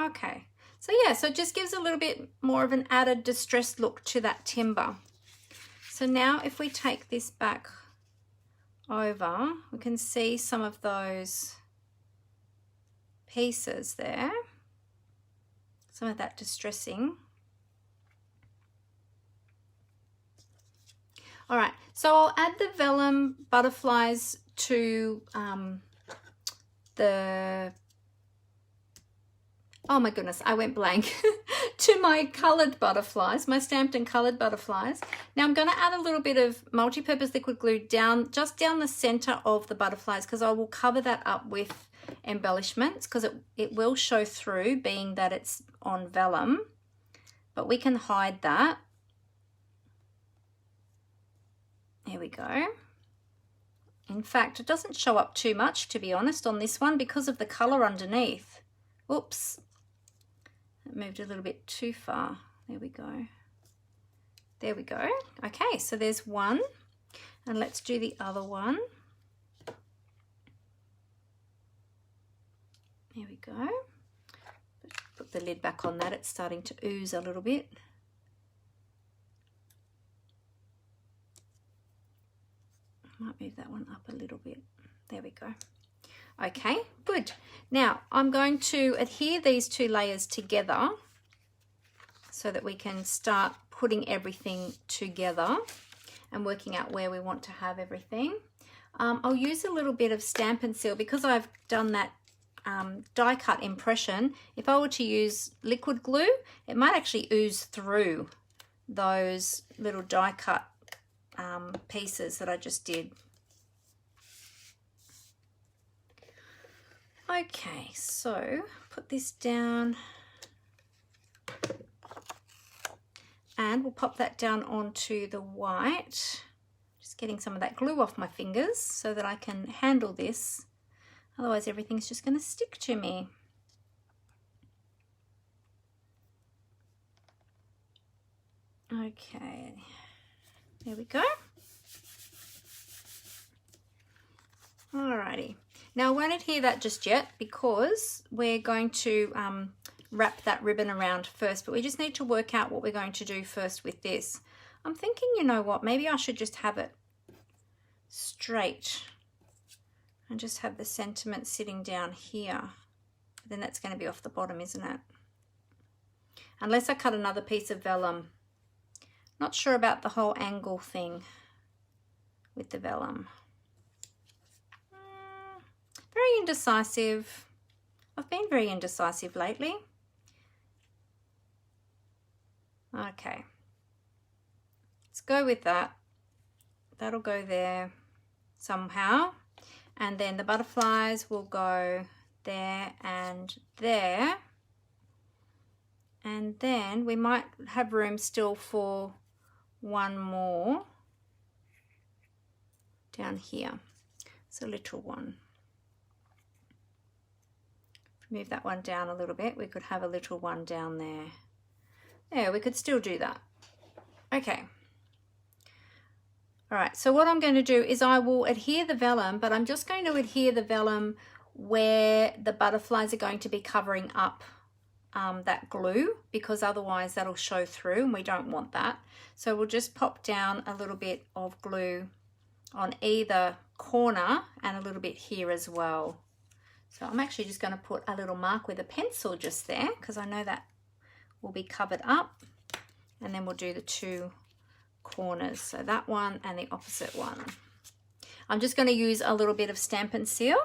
Okay, so yeah, so it just gives a little bit more of an added distressed look to that timber. So now if we take this back over, we can see some of those pieces there, some of that distressing. All right, so I'll add the vellum butterflies to oh my goodness, I went blank, to my coloured butterflies, my stamped and coloured butterflies. Now I'm going to add a little bit of multi-purpose liquid glue just down the centre of the butterflies, because I will cover that up with embellishments, because it will show through, being that it's on vellum, but we can hide that. There we go. In fact, it doesn't show up too much, to be honest, on this one because of the colour underneath. Oops. It moved a little bit too far. There we go. There we go. Okay, so there's one. And let's do the other one. There we go. Put the lid back on that. It's starting to ooze a little bit. Might move that one up a little bit. There we go. Okay, good. Now I'm going to adhere these two layers together so that we can start putting everything together and working out where we want to have everything. I'll use a little bit of Stamp & Seal because I've done that die cut impression. If I were to use liquid glue, it might actually ooze through those little die cut pieces that I just did. Okay, so put this down and we'll pop that down onto the white. Just getting some of that glue off my fingers so that I can handle this. Otherwise everything's just going to stick to me. Okay, there we go. Alrighty. Now I won't adhere that just yet because we're going to wrap that ribbon around first, but we just need to work out what we're going to do first with this. I'm thinking, you know what, maybe I should just have it straight and just have the sentiment sitting down here. Then that's going to be off the bottom, isn't it? Unless I cut another piece of vellum. Not sure about the whole angle thing with the vellum. Very indecisive. I've been very indecisive lately. Okay. Let's go with that. That'll go there somehow. And then the butterflies will go there and there. And then we might have room still for one more down here. It's a little one. Move that one down a little bit. We could have a little one down there. Yeah, we could still do that. Okay. All right, so what I'm going to do is I will adhere the vellum, but I'm just going to adhere the vellum where the butterflies are going to be covering up that glue, because otherwise that'll show through and we don't want that. So we'll just pop down a little bit of glue on either corner and a little bit here as well. So I'm actually just going to put a little mark with a pencil just there because I know that will be covered up, and then we'll do the two corners, so that one and the opposite one. I'm just going to use a little bit of Stamp & Seal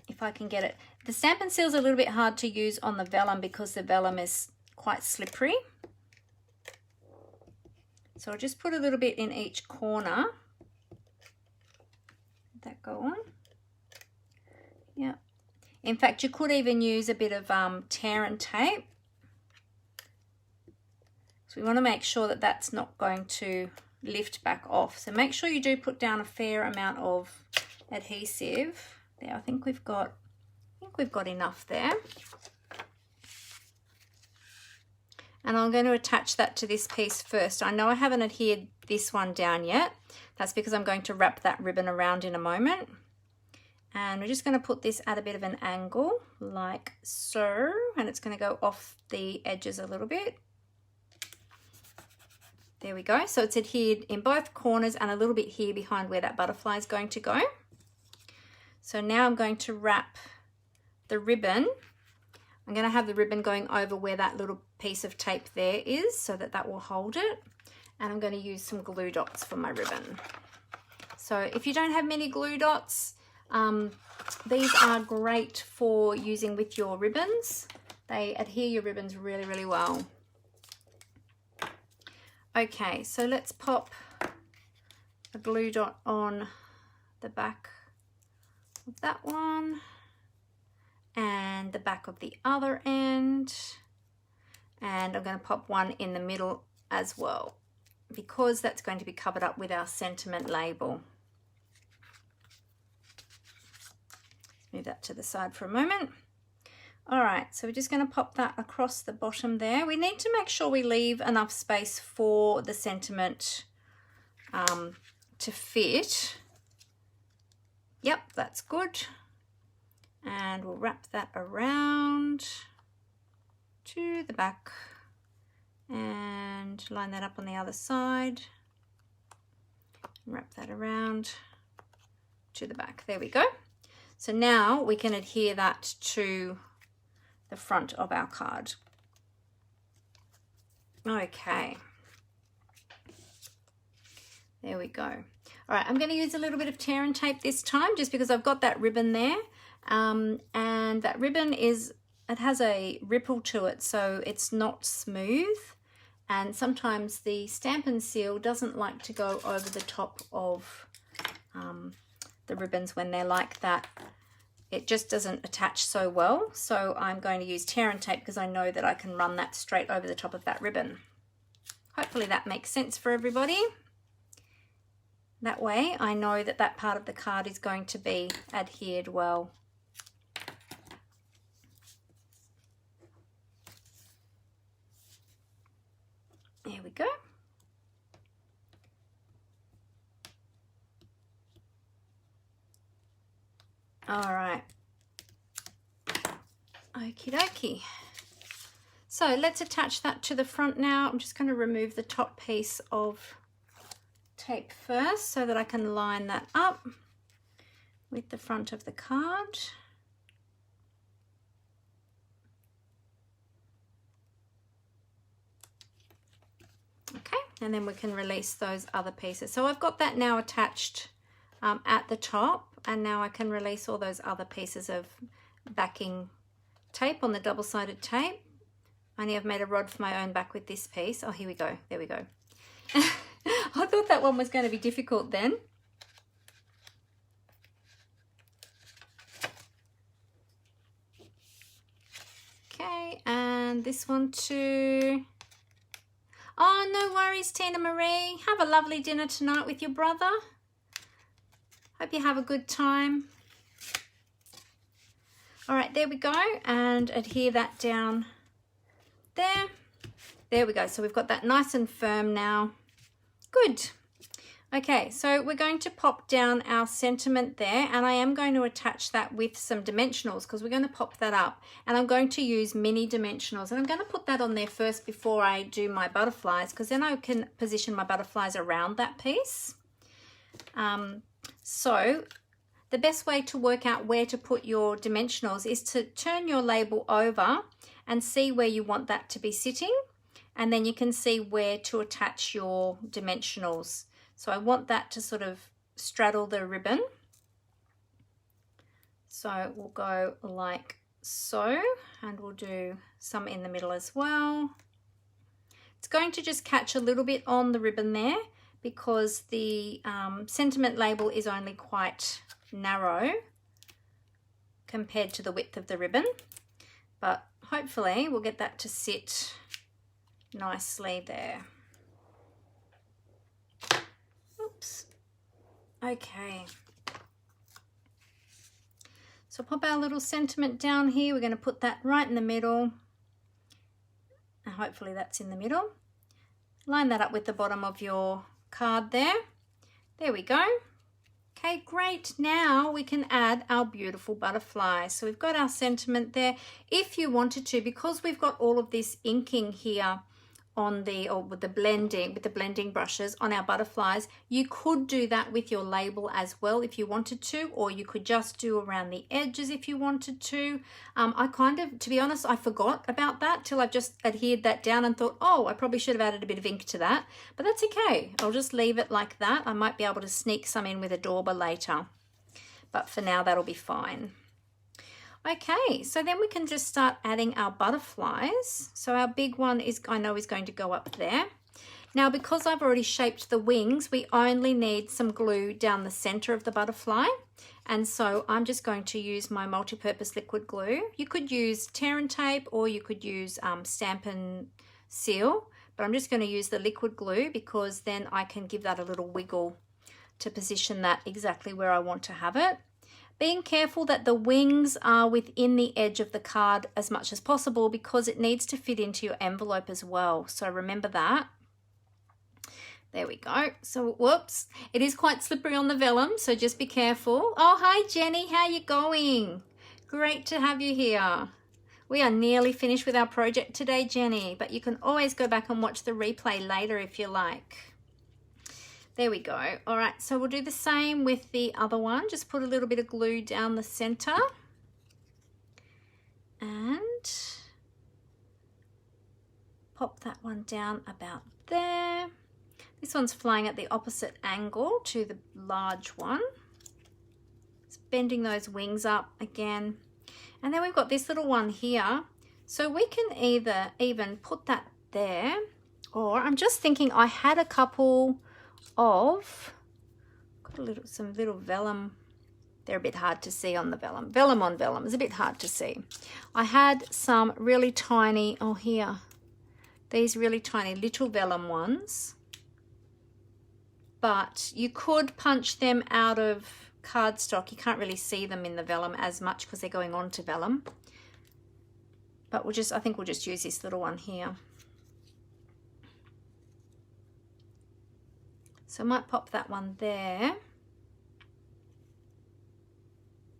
if I can get it. The Stamp & Seal is a little bit hard to use on the vellum because the vellum is quite slippery, so I'll just put a little bit in each corner. Let that go on. Yeah, in fact you could even use a bit of tear and tape. So we want to make sure that that's not going to lift back off. So make sure you do put down a fair amount of adhesive. There, I think we've got enough there. and I'm going to attach that to this piece first. I know I haven't adhered this one down yet. That's because I'm going to wrap that ribbon around in a moment. And we're just going to put this at a bit of an angle like so, and it's going to go off the edges a little bit. There we go. So it's adhered in both corners and a little bit here behind where that butterfly is going to go. So now I'm going to wrap the ribbon. I'm going to have the ribbon going over where that little piece of tape there is so that that will hold it. And I'm going to use some glue dots for my ribbon. So if you don't have many glue dots, these are great for using with your ribbons. They adhere your ribbons really, really well. Okay, so let's pop a glue dot on the back of that one and the back of the other end. And I'm going to pop one in the middle as well, because that's going to be covered up with our sentiment label. Move that to the side for a moment. All right, so we're just going to pop that across the bottom there. We need to make sure we leave enough space for the sentiment to fit. Yep, that's good. And we'll wrap that around to the back and line that up on the other side. Wrap that around to the back. There we go. So now we can adhere that to the front of our card. Okay. There we go. All right, I'm going to use a little bit of tear and tape this time just because I've got that ribbon there. And that ribbon it has a ripple to it, so it's not smooth. And sometimes the Stampin' Seal doesn't like to go over the top of the ribbons when they're like that. It just doesn't attach so well. So I'm going to use tear and tape because I know that I can run that straight over the top of that ribbon. Hopefully that makes sense for everybody. That way I know that that part of the card is going to be adhered well. There we go. All right. Okie dokie. So let's attach that to the front now. I'm just going to remove the top piece of tape first so that I can line that up with the front of the card. Okay, and then we can release those other pieces. So I've got that now attached at the top, and now I can release all those other pieces of backing tape on the double-sided tape. Only I've made a rod for my own back with this piece. Oh, here we go. There we go. I thought that one was going to be difficult then. Okay, and this one too. Oh, no worries, Tina Marie. Have a lovely dinner tonight with your brother. Hope you have a good time. All right, there we go. And adhere that down there. There we go. So we've got that nice and firm now. Good. Okay, so we're going to pop down our sentiment there, and I am going to attach that with some dimensionals because we're going to pop that up, and I'm going to use mini dimensionals, and I'm going to put that on there first before I do my butterflies, because then I can position my butterflies around that piece. So the best way to work out where to put your dimensionals is to turn your label over and see where you want that to be sitting, and then you can see where to attach your dimensionals. So I want that to sort of straddle the ribbon. So we'll go like so, and we'll do some in the middle as well. It's going to just catch a little bit on the ribbon there because the sentiment label is only quite narrow compared to the width of the ribbon. But hopefully we'll get that to sit nicely there. Oops. Okay. So pop our little sentiment down here. We're going to put that right in the middle. hopefully that's in the middle. Line that up with the bottom of your card there. There we go. Okay, great. Now we can add our beautiful butterfly. So we've got our sentiment there. If you wanted to, because we've got all of this inking here on the, or with the blending brushes on our butterflies, you could do that with your label as well if you wanted to, or you could just do around the edges if you wanted to. I kind of, to be honest, I forgot about that till I've just adhered that down and thought, oh, I probably should have added a bit of ink to that, but that's okay. I'll just leave it like that. I might be able to sneak some in with a dauber later, but for now that'll be fine. Okay, so then we can just start adding our butterflies. So our big one is, I know, is going to go up there. Now, because I've already shaped the wings, we only need some glue down the center of the butterfly. And so I'm just going to use my multi-purpose liquid glue. You could use tear and tape, or you could use Stamp and Seal, but I'm just going to use the liquid glue because then I can give that a little wiggle to position that exactly where I want to have it. Being careful that the wings are within the edge of the card as much as possible because it needs to fit into your envelope as well. So remember that. There we go. So, whoops, it is quite slippery on the vellum, so just be careful. Oh, hi Jenny, how you going? Great to have you here. We are nearly finished with our project today, Jenny, but you can always go back and watch the replay later if you like. There we go. All right, so we'll do the same with the other one. Just put a little bit of glue down the center and pop that one down about there. This one's flying at the opposite angle to the large one. Just bending those wings up again. And then we've got this little one here. So we can either even put that there, or I'm just thinking I had a couple of, got some little vellum. They're a bit hard to see on the vellum. Vellum on vellum is a bit hard to see. I had some really tiny, oh here, these really tiny little vellum ones, but you could punch them out of cardstock. You can't really see them in the vellum as much because they're going on to vellum. But I think we'll just use this little one here. So I might pop that one there,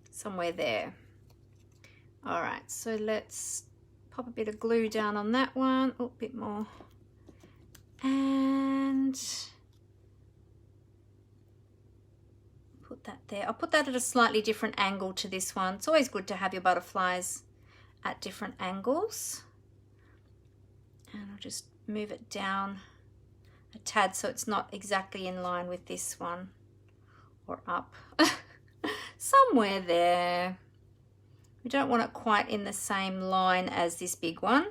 somewhere there. All right, so let's pop a bit of glue down on that one, a bit more, and put that there. I'll put that at a slightly different angle to this one. It's always good to have your butterflies at different angles. And I'll just move it down a tad so it's not exactly in line with this one, or up somewhere there. We don't want it quite in the same line as this big one.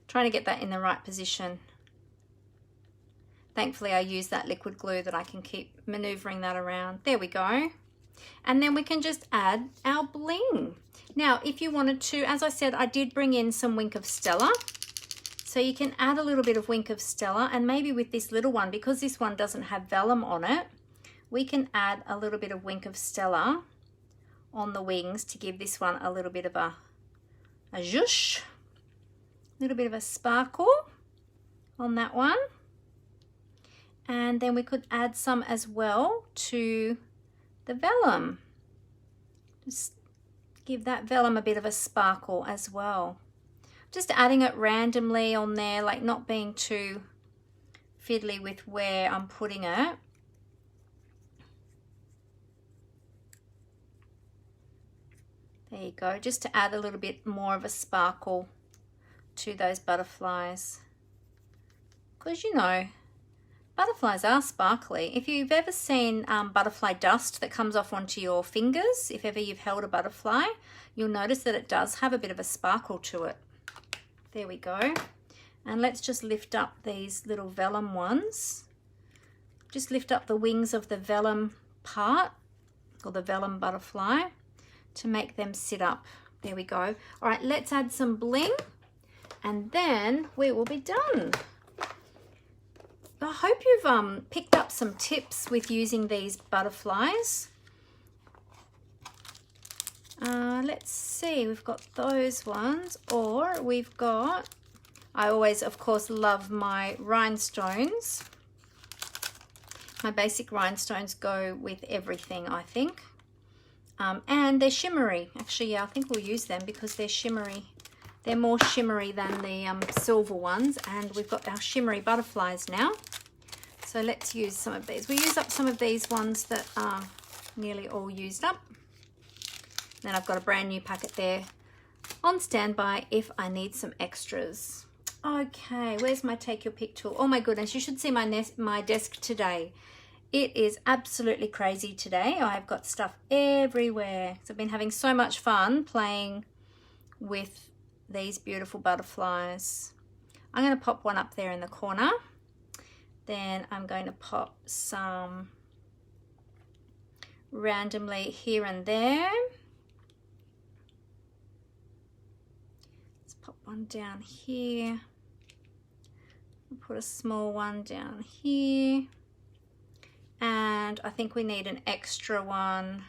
Trying to get that in the right position. Thankfully I use that liquid glue that I can keep maneuvering that around. There we go. And then we can just add our bling. Now, if you wanted to, as I said, I did bring in some Wink of Stella. So you can add a little bit of Wink of Stella, and maybe with this little one, because this one doesn't have vellum on it, we can add a little bit of Wink of Stella on the wings to give this one a little bit of a zhoosh, a little bit of a sparkle on that one. And then we could add some as well to the vellum. Just give that vellum a bit of a sparkle as well. Just adding it randomly on there, like not being too fiddly with where I'm putting it. There you go, just to add a little bit more of a sparkle to those butterflies. Because you know, butterflies are sparkly. If you've ever seen butterfly dust that comes off onto your fingers, if ever you've held a butterfly, you'll notice that it does have a bit of a sparkle to it. There we go. And let's just lift up these little vellum ones. Just lift up the wings of the vellum part, or the vellum butterfly, to make them sit up. There we go. All right, let's add some bling, and then we will be done. I hope you've picked up some tips with using these butterflies. Let's see, we've got those ones, or we've got, I always, of course, love my rhinestones. My basic rhinestones go with everything, I think. And they're shimmery. Actually, yeah, I think we'll use them because they're shimmery. They're more shimmery than the silver ones. And we've got our shimmery butterflies now. So let's use some of these. We use up some of these ones that are nearly all used up. Then I've got a brand new packet there on standby if I need some extras. Okay, where's my take your pick tool? Oh my goodness, you should see my desk today. It is absolutely crazy today. I've got stuff everywhere. So I've been having so much fun playing with these beautiful butterflies. I'm going to pop one up there in the corner. Then I'm going to pop some randomly here and there. Let's pop one down here. Put a small one down here. And I think we need an extra one,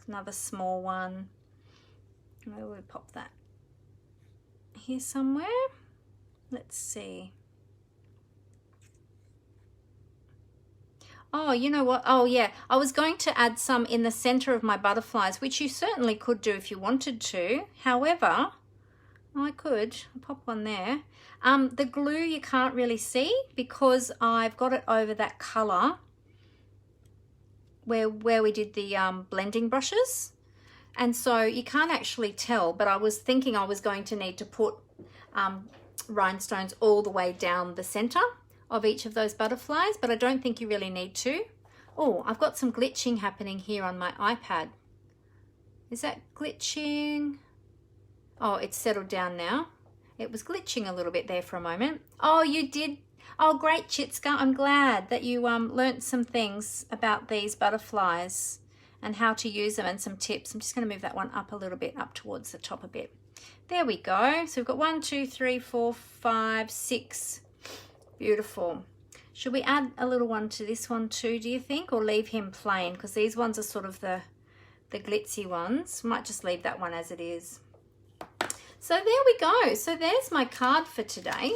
another small one. Where will we pop that? Here somewhere. Let's see. Oh, you know what? Oh, yeah. I was going to add some in the center of my butterflies, which you certainly could do if you wanted to. However, I could pop one there. The glue you can't really see because I've got it over that color where we did the blending brushes, and so you can't actually tell, but I was thinking I was going to need to put rhinestones all the way down the center of each of those butterflies, but I don't think you really need to. Oh, I've got some glitching happening here on my iPad. Is that glitching? Oh, it's settled down now. It was glitching a little bit there for a moment. Oh, you did. Oh, great, Chitska. I'm glad that you learnt some things about these butterflies and how to use them and some tips. I'm just going to move that one up a little bit, up towards the top a bit. There we go. So we've got 1, 2, 3, 4, 5, 6. Beautiful. Should we add a little one to this one too, do you think, or leave him plain? Because these ones are sort of the glitzy ones. We might just leave that one as it is. So there we go. So there's my card for today.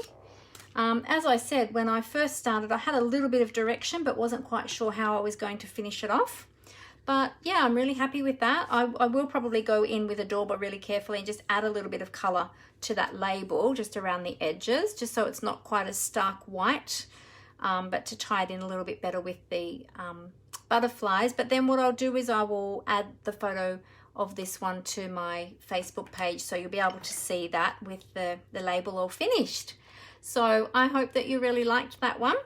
As I said, when I first started, I had a little bit of direction, but wasn't quite sure how I was going to finish it off. But yeah, I'm really happy with that. I will probably go in with a dauber really carefully and just add a little bit of color to that label just around the edges, just so it's not quite as stark white, but to tie it in a little bit better with the butterflies. But then what I'll do is I will add the photo of this one to my Facebook page, so you'll be able to see that with the label all finished. So I hope that you really liked that one.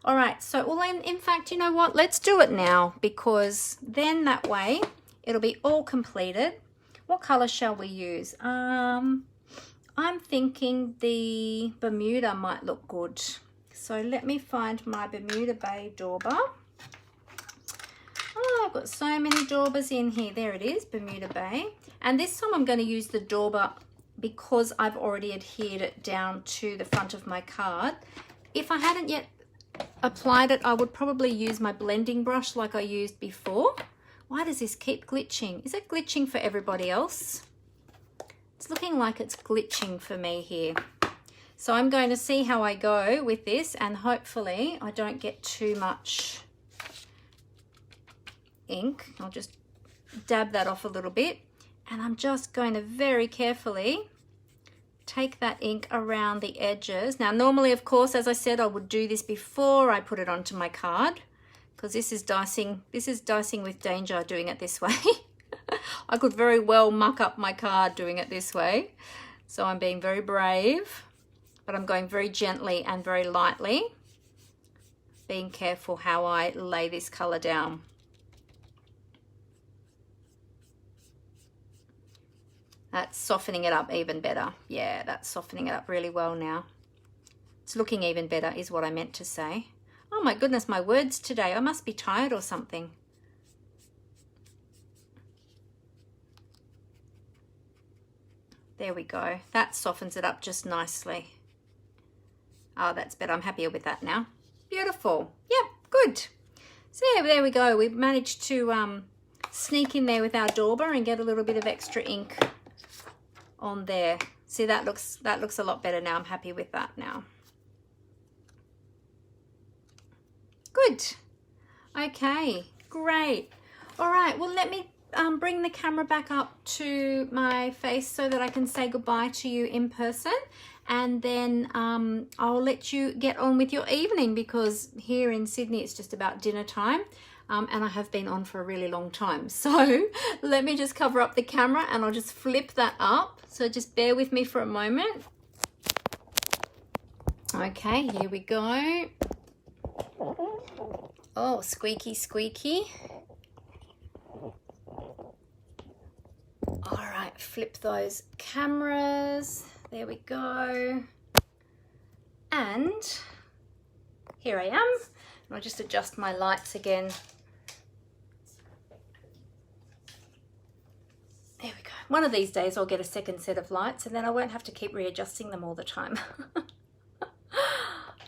All right, so well, in fact, you know what? Let's do it now, because then that way it'll be all completed. What color shall we use? I'm thinking the Bermuda might look good. So let me find my Bermuda Bay dauber. Oh, I've got so many daubers in here. There it is, Bermuda Bay. And this time I'm going to use the dauber because I've already adhered it down to the front of my card. If I hadn't yet applied it, I would probably use my blending brush like I used before. Why does this keep glitching? Is it glitching for everybody else? It's looking like it's glitching for me here. So I'm going to see how I go with this, and hopefully I don't get too much ink. I'll just dab that off a little bit, and I'm just going to very carefully take that ink around the edges. Now normally, of course, as I said, I would do this before I put it onto my card, because this is dicing with danger doing it this way. I could very well muck up my card doing it this way. So I'm being very brave, but I'm going very gently and very lightly, being careful how I lay this color down. That's softening it up even better. Yeah, that's softening it up really well now. It's looking even better is what I meant to say. Oh my goodness, my words today. I must be tired or something. There we go. That softens it up just nicely. Oh, that's better. I'm happier with that now. Beautiful. Yep, good. So yeah, there we go. We've managed to sneak in there with our dauber and get a little bit of extra ink on there. See, that looks a lot better now. I'm happy with that now. Good. Okay, great. All right, well, let me bring the camera back up to my face so that I can say goodbye to you in person, and then I'll let you get on with your evening, because here in Sydney it's just about dinner time, and I have been on for a really long time. So let me just cover up the camera and I'll just flip that up. So just bear with me for a moment. Okay, here we go. Oh, squeaky, squeaky. All right, flip those cameras. There we go. And here I am. I'll just adjust my lights again. There we go. One of these days I'll get a second set of lights and then I won't have to keep readjusting them all the time.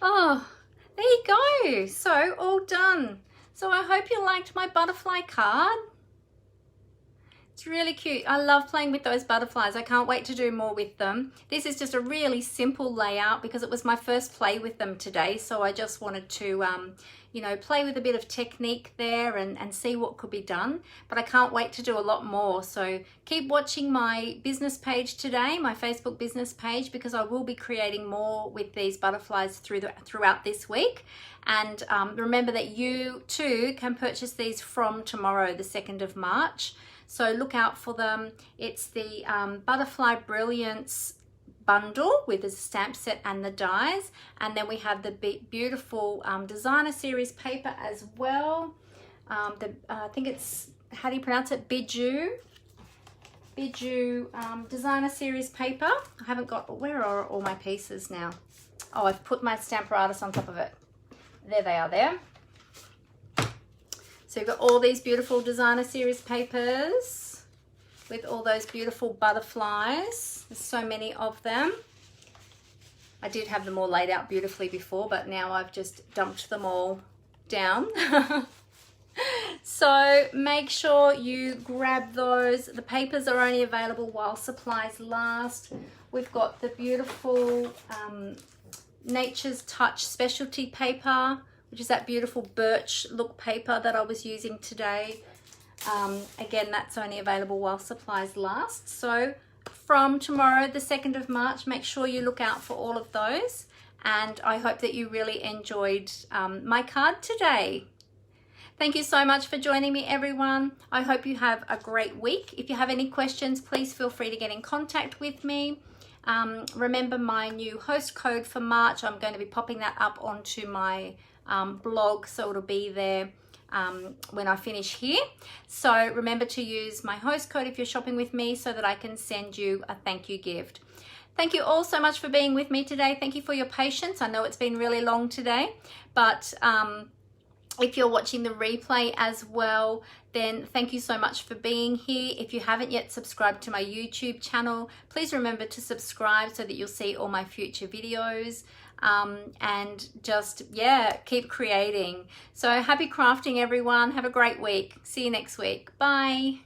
Oh, there you go. So all done. So I hope you liked my butterfly card. It's really cute. I love playing with those butterflies. I can't wait to do more with them. This is just a really simple layout because it was my first play with them today. So I just wanted to, you know, play with a bit of technique there and see what could be done. But I can't wait to do a lot more. So keep watching my business page today, my Facebook business page, because I will be creating more with these butterflies throughout this week. And remember that you too can purchase these from tomorrow, the 2nd of March. So look out for them. It's the Butterfly Brilliance bundle with the stamp set and the dies. And then we have the beautiful designer series paper as well. I think it's, how do you pronounce it? Bijou designer series paper. I haven't got, where are all my pieces now? Oh, I've put my stamparatus on top of it. There they are there. So you've got all these beautiful designer series papers with all those beautiful butterflies. There's so many of them. I did have them all laid out beautifully before, but now I've just dumped them all down. So make sure you grab those. The papers are only available while supplies last. We've got the beautiful Nature's Touch specialty paper, which is that beautiful birch look paper that I was using today. Again, that's only available while supplies last. So from tomorrow, the 2nd of March, make sure you look out for all of those. And I hope that you really enjoyed my card today. Thank you so much for joining me, everyone. I hope you have a great week. If you have any questions, please feel free to get in contact with me. Remember my new host code for March. I'm going to be popping that up onto my blog, so it'll be there when I finish here. So remember to use my host code if you're shopping with me so that I can send you a thank you gift. Thank you all so much for being with me today. Thank you for your patience. I know it's been really long today, but if you're watching the replay as well, then thank you so much for being here. If you haven't yet subscribed to my YouTube channel, please remember to subscribe so that you'll see all my future videos. And just, yeah, keep creating. So happy crafting, everyone. Have a great week. See you next week. Bye.